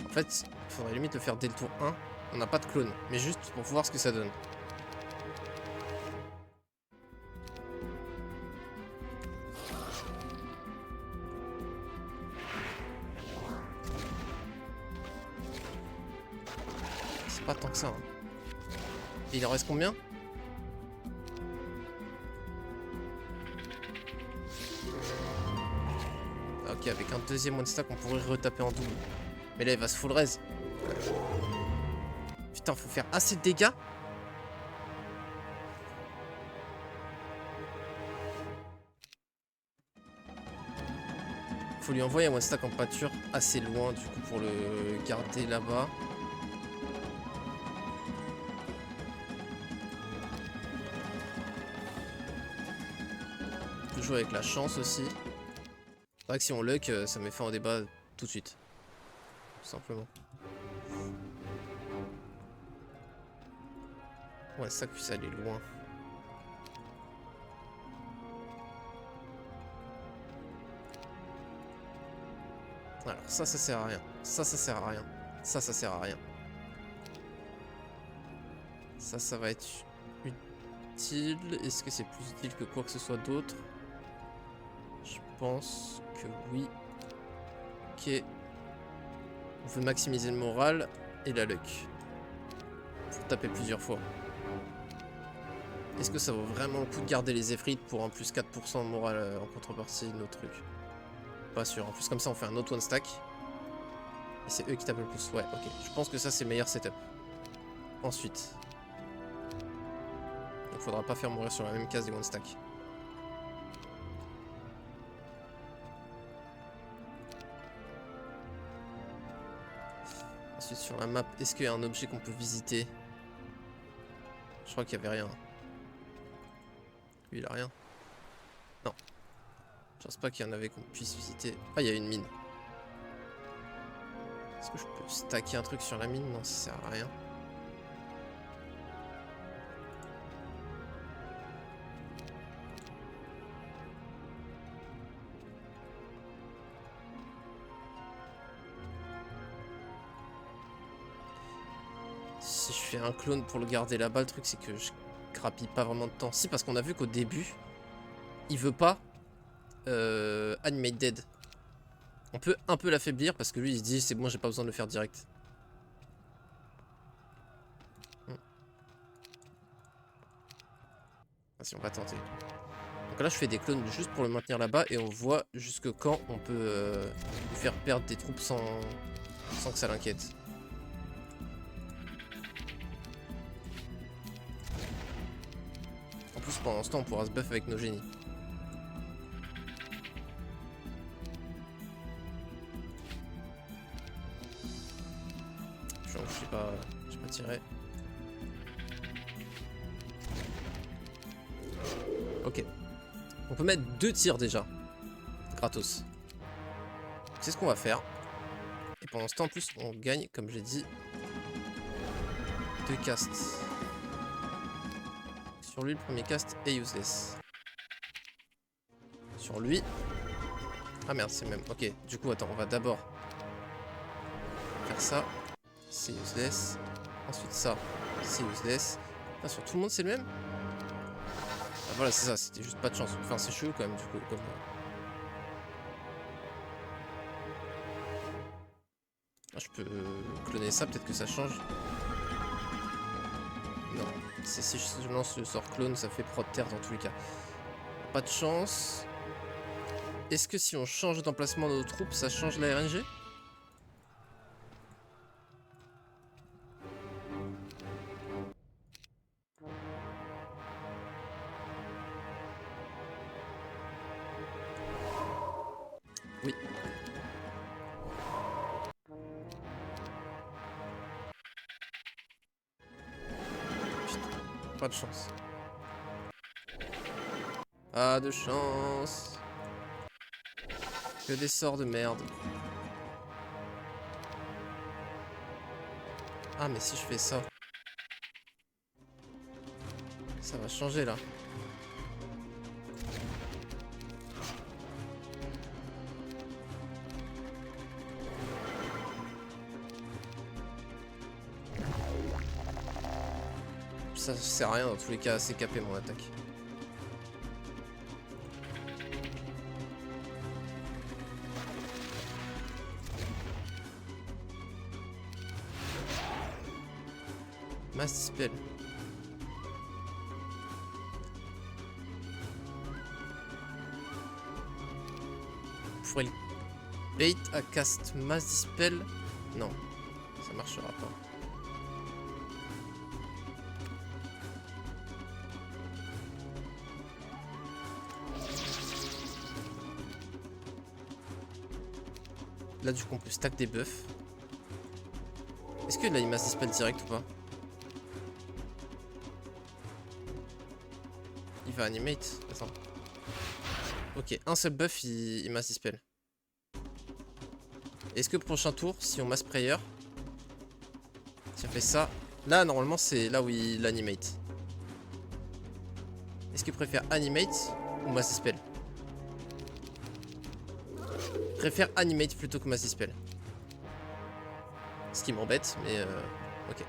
A: En fait, il faudrait limite le faire dès le tour 1. On n'a pas de clone, mais juste pour voir ce que ça donne. c'est pas tant que ça. Hein. Et il en reste combien? Ok, avec un deuxième one stack, on pourrait retaper en double. Mais là, il va se full raise. Putain, faut faire assez de dégâts. Faut lui envoyer un one stack en pâture assez loin, du coup, pour le garder là-bas. On peut jouer avec la chance aussi. C'est vrai que si on luck, ça met fin au débat tout de suite. Tout simplement. Ouais, ça puisse aller loin. Alors ça sert à rien. Ça sert à rien. Ça sert à rien. Ça va être utile. Est-ce que c'est plus utile que quoi que ce soit d'autre? Je pense que oui. Ok. On veut maximiser le moral et la luck. Pour taper plusieurs fois. Est-ce que ça vaut vraiment le coup de garder les effrites pour un plus 4% de morale en contrepartie de notre truc? Pas sûr. En plus, comme ça, on fait un autre one stack. Et c'est eux qui tapent le plus. Ouais, ok. Je pense que ça, c'est le meilleur setup. Ensuite. Donc, faudra pas faire mourir sur la même case des one stack. Ensuite, sur la map, est-ce qu'il y a un objet qu'on peut visiter? Je crois qu'il n'y avait rien. Lui, il a rien. Non. Je pense pas qu'il y en avait qu'on puisse visiter. Ah, il y a une mine. Est-ce que je peux stacker un truc sur la mine? Non, ça sert à rien. Si je fais un clone pour le garder là-bas, le truc c'est que je grappille pas vraiment de temps. Si, parce qu'on a vu qu'au début, il veut pas Animate Dead. On peut un peu l'affaiblir parce que lui il se dit c'est bon, j'ai pas besoin de le faire direct. Vas-y, on va tenter. Donc là je fais des clones juste pour le maintenir là-bas et on voit jusque quand on peut lui faire perdre des troupes sans que ça l'inquiète. En plus pendant ce temps on pourra se buff avec nos génies. Je sais pas tirer. Ok. On peut mettre 2 tirs déjà. Gratos. C'est ce qu'on va faire. Et pendant ce temps en plus on gagne, comme j'ai dit, 2 casts. Sur lui le premier cast est useless. Sur lui. Ah merde, c'est le même. Ok, du coup attends, on va d'abord faire ça. C'est useless. Ensuite ça, c'est useless. Ah, sur tout le monde c'est le même? Ah, voilà, c'est ça, c'était juste pas de chance. Enfin, c'est chelou quand même, du coup. Comme... Ah, je peux cloner ça, peut-être que ça change. Non, si je lance le sort clone, ça fait prod terre dans tous les cas. Pas de chance. Est-ce que si on change d'emplacement de nos troupes, ça change la RNG? Oui. Putain, pas de chance. Pas de chance. Que des sorts de merde. Ah mais si je fais ça, ça va changer là. Ça sert à rien dans tous les cas, c'est capé mon attaque. Mass Dispel. Pour le bait à cast Mass Dispel. Non, ça marchera pas. Là du coup on peut stack des buffs. Est-ce que là il Mass Dispel direct ou pas? Il va animate. Attends. Ok, un seul buff il Mass Dispel. Est-ce que prochain tour, si on Mass Prayer, si on fait ça, là normalement c'est là où il animate. Est-ce qu'il préfère animate ou Mass Dispel? Je préfère animate plutôt que Mass Dispel. Ce qui m'embête, mais ok.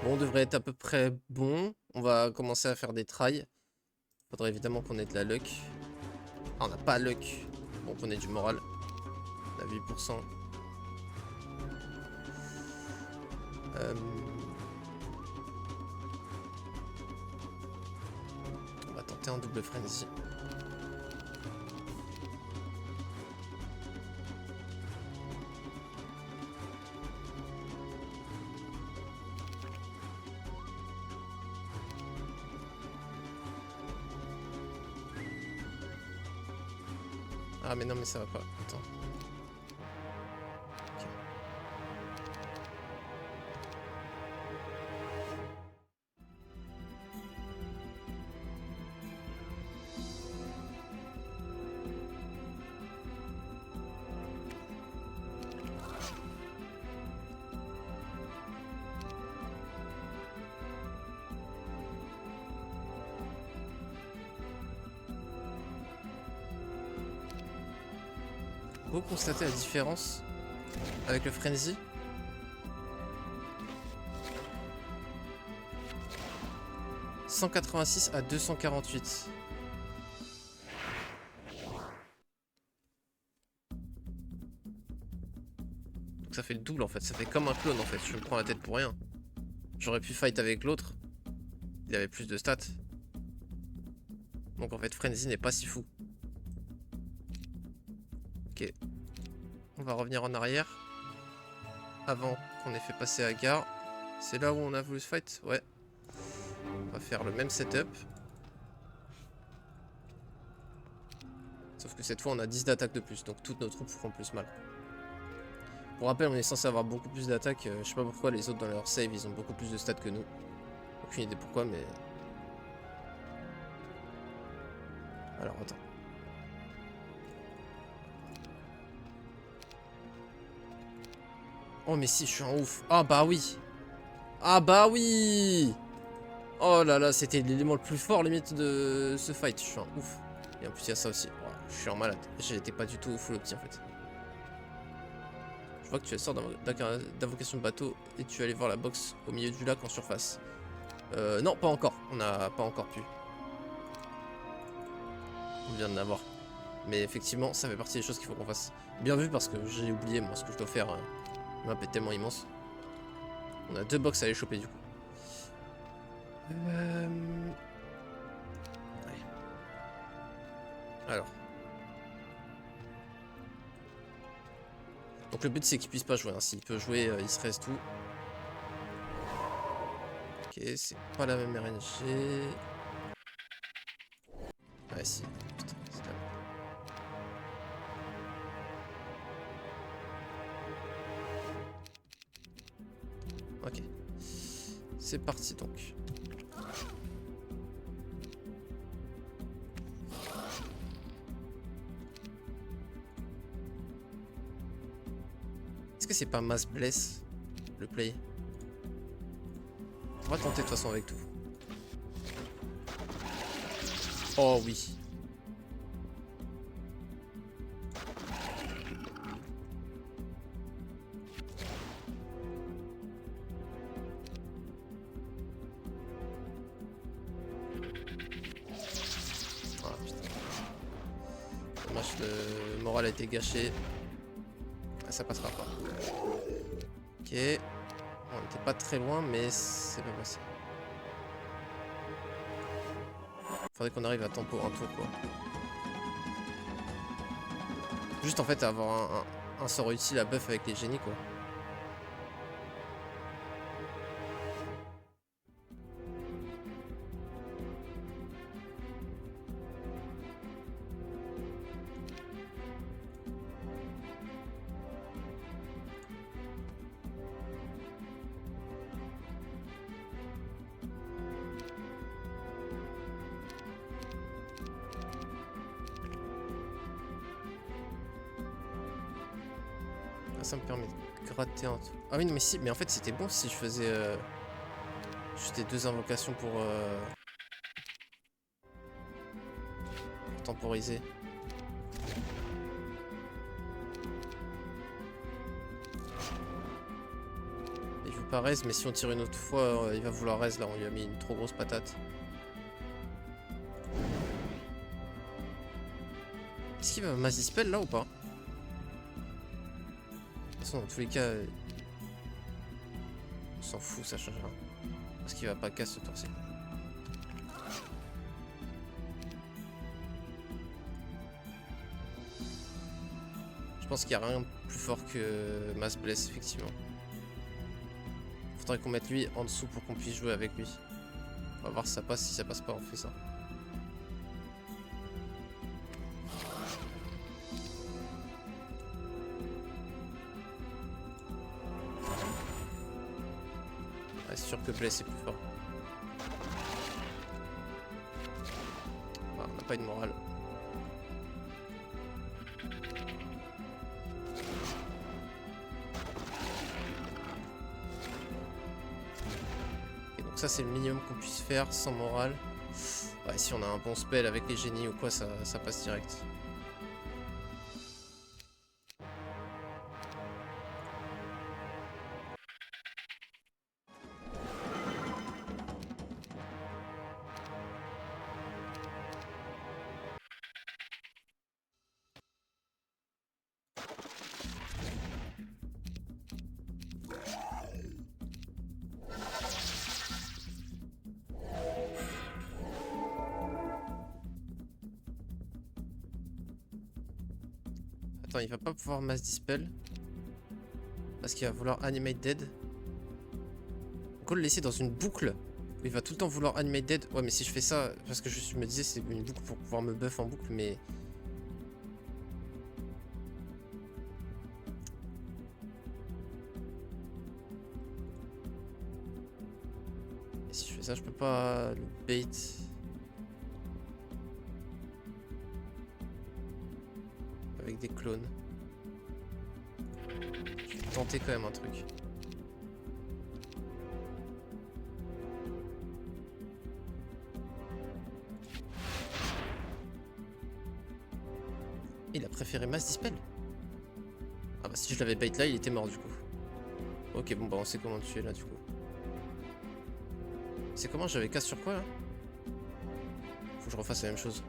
A: Bon, on devrait être à peu près bon. On va commencer à faire des tries. Faudrait évidemment qu'on ait de la luck. Ah, on n'a pas luck. Bon, qu'on ait du moral. On a 8%. On va tenter un double frenzy. Ah mais non mais ça va pas. Attends. Okay. Vous constatez la différence avec le frenzy? « 186 à 248. » Donc ça fait le double en fait, ça fait comme un clone en fait, je me prends la tête pour rien. J'aurais pu fight avec l'autre, il avait plus de stats. Donc en fait frenzy n'est pas si fou. Ok. On va revenir en arrière. Avant qu'on ait fait passer Agar. C'est là où on a voulu se fight? Ouais. On va faire le même setup. Sauf que cette fois on a 10 d'attaque de plus. Donc toutes nos troupes feront plus mal. Pour rappel, on est censé avoir beaucoup plus d'attaque. Je sais pas pourquoi les autres dans leur save ils ont beaucoup plus de stats que nous. Aucune idée pourquoi mais... Alors attends. Oh mais si, je suis un ouf. Ah bah oui. Ah bah oui. Oh là là, c'était l'élément le plus fort limite de ce fight. Je suis un ouf. Et en plus il y a ça aussi. Oh, je suis un malade. J'étais pas du tout full opti en fait. Je vois que tu sors d'invocation de bateau et tu es allé voir la box au milieu du lac en surface. Non, pas encore. On n'a pas encore pu. On vient de l'avoir. Mais effectivement, ça fait partie des choses qu'il faut qu'on fasse. Bien vu parce que j'ai oublié moi ce que je dois faire. La map est tellement immense. On a 2 box à aller choper du coup. Ouais. Alors. Donc le but c'est qu'il puisse pas jouer. Hein. S'il peut jouer, il se reste tout. Ok, c'est pas la même RNG. Ouais, si. Putain, c'est quand même... Ok. C'est parti donc. Est-ce que c'est pas Mass Bless le play? On va tenter de toute façon avec tout. Oh oui. Ah putain. Dommage, le moral a été gâché. Ah, ça passera pas. Ok. On n'était pas très loin, mais c'est pas passé. Faudrait qu'on arrive à tempo un tour, quoi. Juste en fait à avoir un sort utile à buff avec les génies, quoi. Ça me permet de gratter un truc. Ah oui, non, mais si, mais en fait c'était bon si je faisais juste les 2 invocations pour temporiser. Il veut pas raise, mais si on tire une autre fois, il va vouloir raise. Là, on lui a mis une trop grosse patate. Est-ce qu'il va mass dispel là ou pas? De toute façon, dans tous les cas, on s'en fout, ça change rien. Parce qu'il va pas casse ce tour-ci. Je pense qu'il n'y a rien de plus fort que Mass Bless, effectivement. Faudrait qu'on mette lui en dessous pour qu'on puisse jouer avec lui. On va voir si ça passe. Si ça passe pas, on fait ça. Ouais, c'est sûr que Bless est plus fort. Ah, on n'a pas eu de morale. Ça c'est le minimum qu'on puisse faire sans morale. Ouais, si on a un bon spell avec les génies ou quoi, ça passe direct. Attends, il va pas pouvoir mass dispel. Parce qu'il va vouloir animate dead. Donc on le laisser dans une boucle où il va tout le temps vouloir animate dead. Ouais, mais si je fais ça, parce que je me disais c'est une boucle pour pouvoir me buff en boucle, mais... Et si je fais ça, je peux pas le bait. Avec des clones. Je vais tenter quand même un truc. Il a préféré mass dispel. Ah bah si je l'avais bait là, il était mort du coup. Ok, bon bah on sait comment tuer là du coup. C'est comment? J'avais casse sur quoi là? Faut que je refasse la même chose.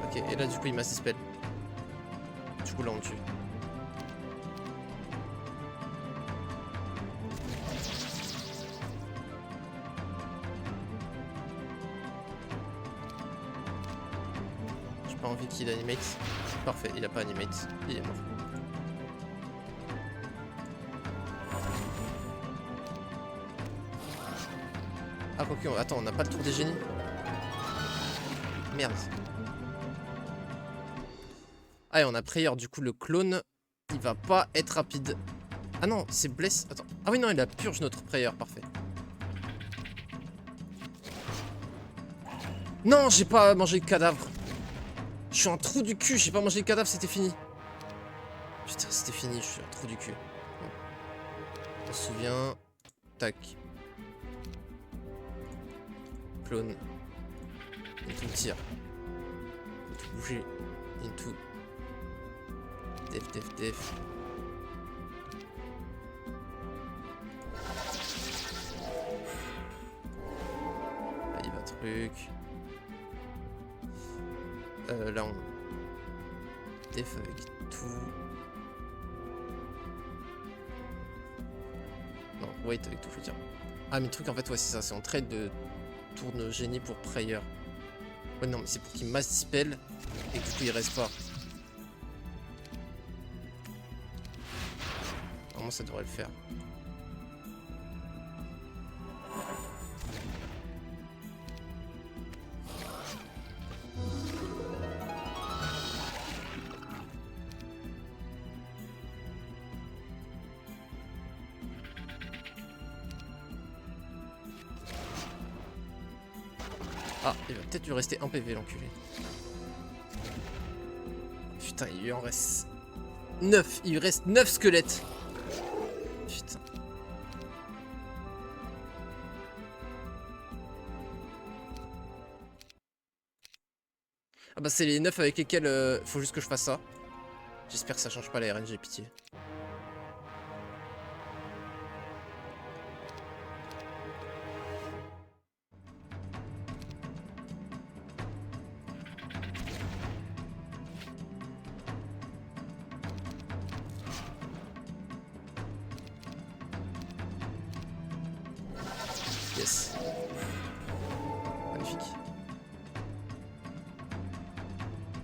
A: Ok, et là du coup il mass dispel. Du coup là on le tue. J'ai pas envie qu'il animate. Parfait, il a pas animate. Il est mort. Ah quoique, attends, on n'a pas le tour des génies. Merde. Ah et on a Prayer, du coup le clone, il va pas être rapide. Ah non, c'est Bless. Attends. Ah oui non, il a purge notre Prayer, parfait. Non, j'ai pas mangé le cadavre. Je suis un trou du cul, j'ai pas mangé le cadavre, c'était fini. Putain, c'était fini, je suis un trou du cul. Bon. On se souvient. Tac. Clone. Into tir. Into bouger. Into. Def. Là il va truc. Là on. Def avec tout. Non, wait avec tout, je veux dire. Ah, mais le truc en fait, ouais, c'est ça, c'est en trade de tourne génie pour Prayer. Ouais, non, mais c'est pour qu'il mass dispel et que du coup il reste pas. Normalement, ça devrait le faire. Ah, il va peut-être lui rester un PV, l'enculé. Putain, il lui en reste 9. Il lui reste 9 squelettes. Putain. Ah bah c'est les 9 avec lesquels faut juste que je fasse ça. J'espère que ça change pas la RNG, pitié. Yes. Magnifique.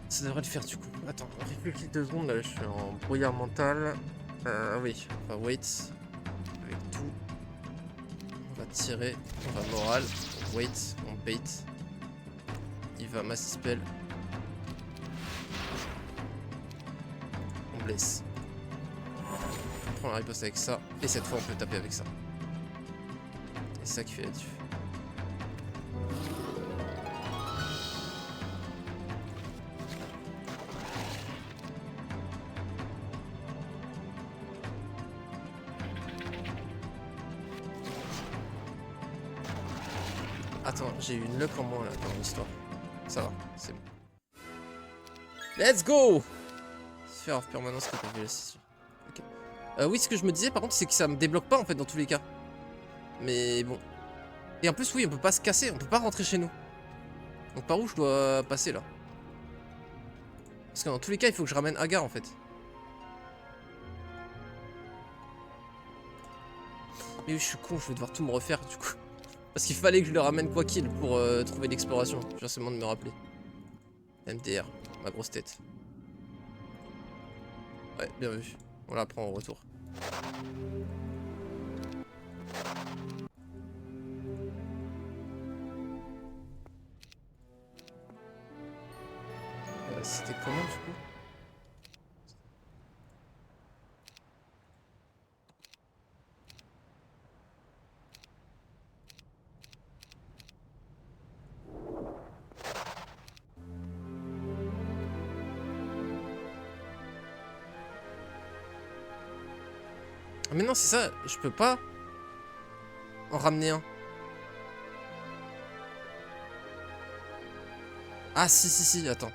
A: Ça devrait le faire du coup. Attends, réfléchis 2 secondes, là je suis en brouillard mental. Oui, on va wait. Avec tout. On va tirer, on va moral. On wait, on bait. Il va mass spell. On blesse. On prend la riposte avec ça. Et cette fois on peut taper avec ça. Et c'est ça qui fait la diff. Attends, j'ai eu une luck en moins là dans l'histoire. Ça va, c'est bon. Let's go! Sphere of permanence que t'as vu là. Ok. Oui, ce que je me disais par contre, c'est que ça me débloque pas en fait dans tous les cas. Mais bon. Et en plus, oui, on peut pas se casser, on peut pas rentrer chez nous. Donc par où je dois passer là? Parce que dans tous les cas, il faut que je ramène Agar en fait. Mais oui, je suis con, je vais devoir tout me refaire du coup. Parce qu'il fallait que je le ramène quoi qu'il pour trouver l'exploration. Je viens seulement de me rappeler. MDR, ma grosse tête. Ouais, bien vu. On la prend au retour. C'était comment du coup? Ah mais non, c'est ça, je peux pas en ramener un. Ah si, attends.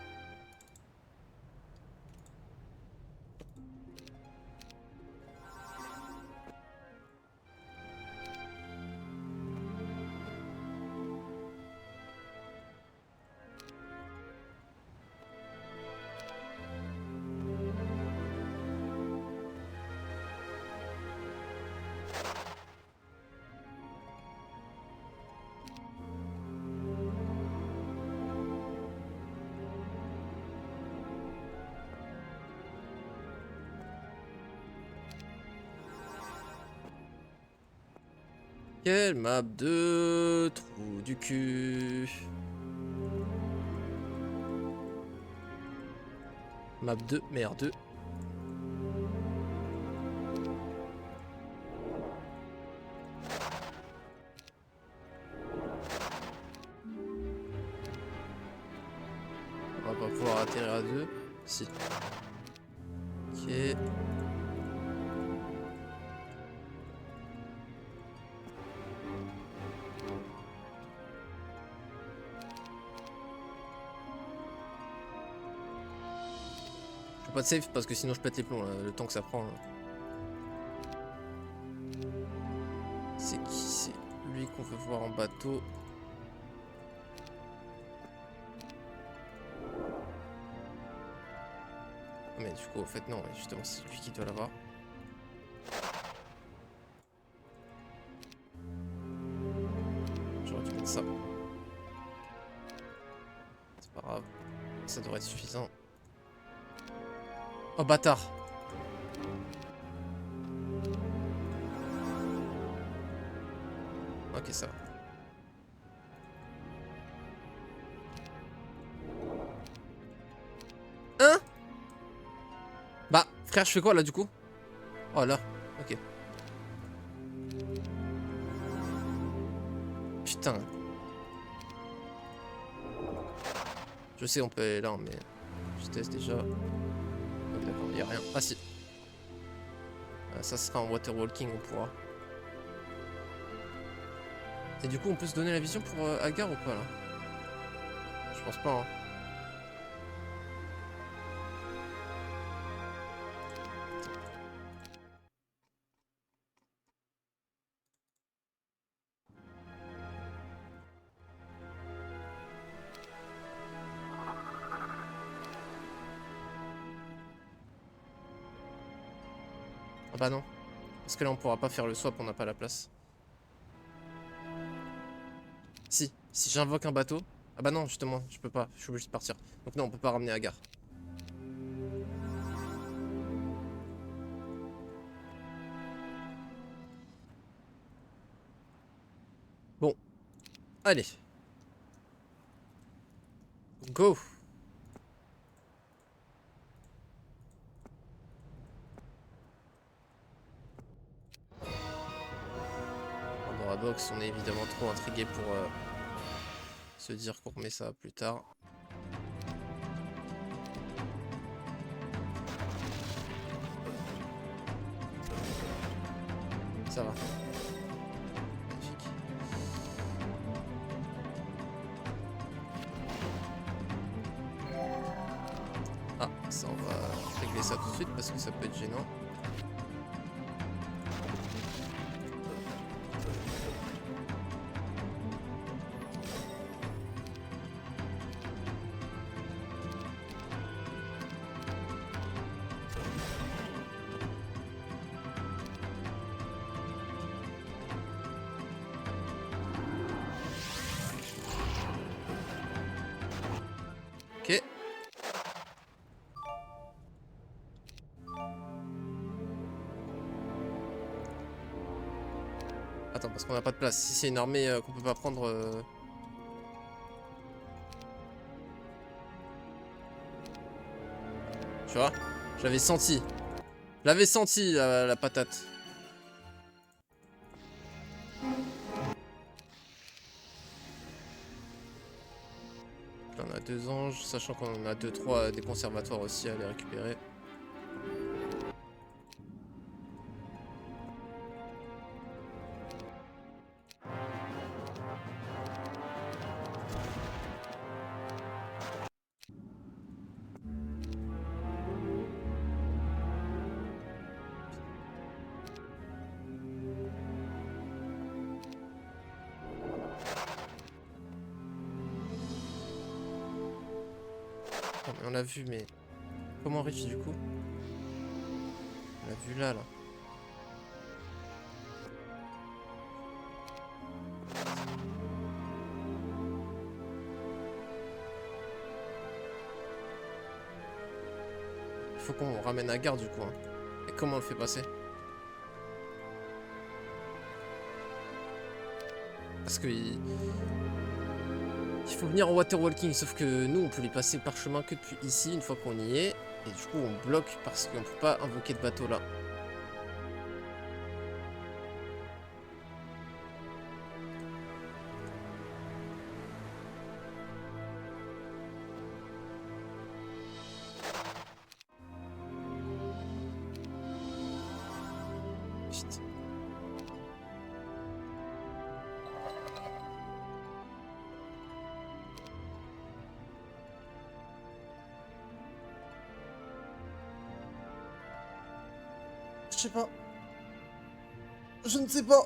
A: Quelle map de trou du cul. Map 2, merde. On va pas pouvoir atterrir à 2. Si. Ok. pas de save parce que sinon je pète les plombs là, le temps que ça prend. C'est qui? C'est lui qu'on veut voir en bateau. Mais du coup, au fait, non, justement, c'est lui qui doit l'avoir. J'aurais dû mettre ça. C'est pas grave. Ça devrait être suffisant. Oh, bâtard! Ok, ça va. Hein? Bah, frère, je fais quoi là du coup? Oh là, ok. Putain. Je sais, on peut aller là, mais je teste déjà. Oh, d'accord, y'a rien. Ah si. Ça sera en water walking, on pourra. Et du coup, on peut se donner la vision pour Agar ou pas là? Je pense pas, hein. Ah bah non. Parce que là, on pourra pas faire le swap, on n'a pas la place. Si j'invoque un bateau... Ah bah non, justement, je peux pas, je suis obligé de partir. Donc non, on peut pas ramener Agar. Bon, allez. Go. Dans la box, on est évidemment trop intrigué pour se dire qu'on remet ça plus tard. Ça va. Magnifique. Ah, ça on va régler ça tout de suite parce que ça peut être gênant. Ok. Attends, parce qu'on n'a pas de place. Si c'est une armée qu'on peut pas prendre... Tu vois? J'avais senti. Je l'avais senti, la patate. Là, on a 2 anges, sachant qu'on en a 2-3 des conservatoires aussi à aller récupérer. Non, mais on l'a vu, mais... Comment Rich du coup? On l'a vu là. Il faut qu'on ramène à gare du coup. Hein. Et comment on le fait passer? Parce que... Il faut venir en water walking, sauf que nous on peut les passer par chemin que depuis ici une fois qu'on y est. Et du coup on bloque parce qu'on peut pas invoquer de bateau là. Putain. sais pas. Je ne sais pas.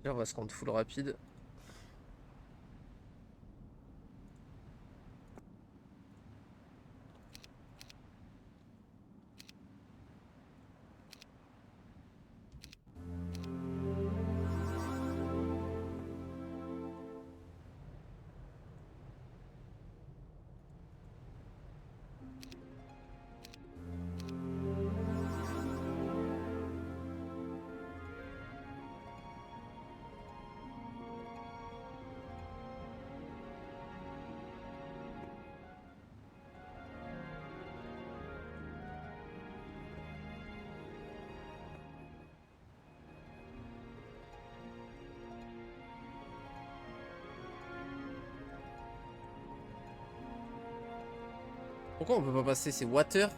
A: Là, on va se rendre full rapide. Pourquoi on peut pas passer? C'est water.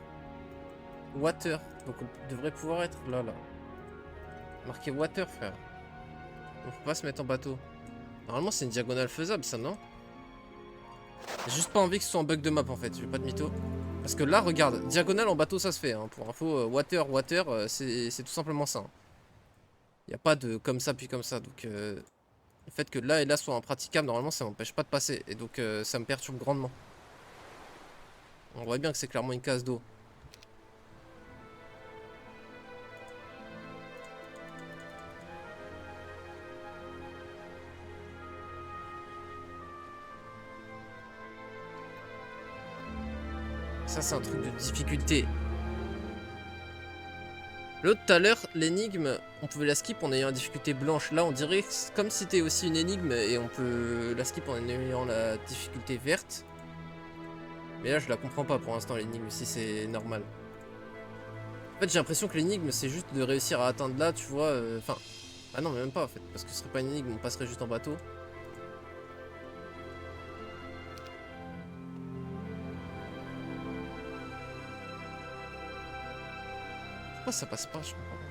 A: Water. Donc on devrait pouvoir être là, là. Marqué water, frère. On peut pas se mettre en bateau. Normalement, c'est une diagonale faisable, ça, non? J'ai juste pas envie que ce soit un bug de map, en fait. Je veux pas de mytho. Parce que là, regarde, diagonale en bateau, ça se fait. Hein. Pour info, water, c'est tout simplement ça. Il n'y a pas de comme ça, puis comme ça. Donc, le fait que là et là soient impraticables, normalement, ça m'empêche pas de passer. Et donc, ça me perturbe grandement. On voit bien que c'est clairement une case d'eau. Ça, c'est un truc de difficulté. L'autre, tout à l'heure, l'énigme, on pouvait la skip en ayant la difficulté blanche. Là, on dirait comme si c'était aussi une énigme et on peut la skip en ayant la difficulté verte. Mais là, je la comprends pas pour l'instant, l'énigme, si c'est normal. En fait, j'ai l'impression que l'énigme, c'est juste de réussir à atteindre là, tu vois. Enfin, ah non, mais même pas en fait, parce que ce serait pas une énigme, on passerait juste en bateau. Pourquoi ça passe pas, je comprends pas.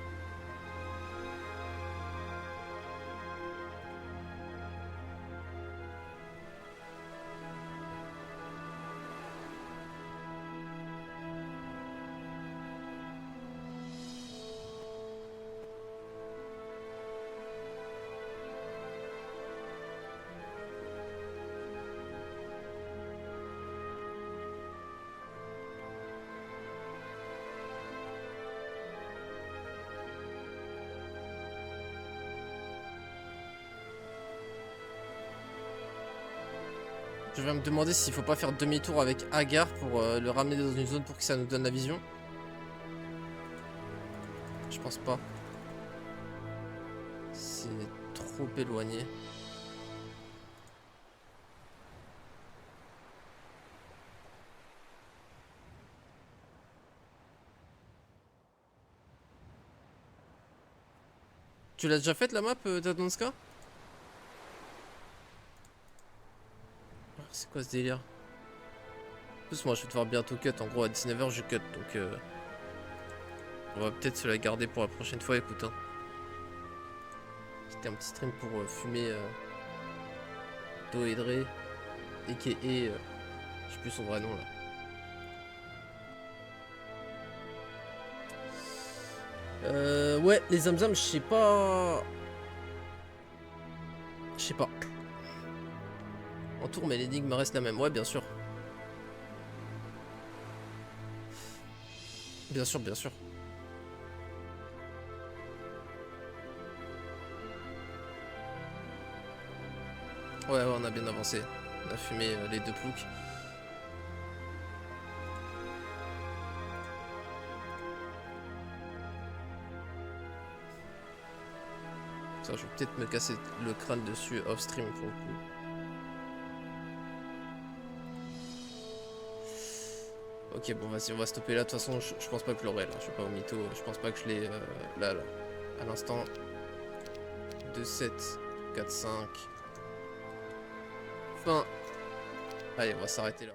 A: Je vais me demander s'il faut pas faire demi-tour avec Agar pour le ramener dans une zone pour que ça nous donne la vision. Je pense pas. C'est trop éloigné. Tu l'as déjà faite la map, Dadonska? C'est quoi ce délire? En plus, moi je vais devoir bientôt cut. En gros, à 19h, je cut. Donc, on va peut-être se la garder pour la prochaine fois. Écoute, hein. C'était un petit stream pour fumer Doedre, a.k.a. je sais plus son vrai nom là. Ouais, les Zamzam, je sais pas. Je sais pas. En tour, mais l'énigme reste la même. Ouais, bien sûr. Bien sûr, bien sûr. Ouais, on a bien avancé. On a fumé les deux ploucs. Ça, je vais peut-être me casser le crâne dessus off stream pour le coup. Ok, bon, vas-y, on va stopper là. De toute façon, je pense pas que je l'aurai là. Je suis pas au mytho. Je pense pas que je l'ai là. À l'instant. 2, 7, 4, 5. Fin. Allez, on va s'arrêter là.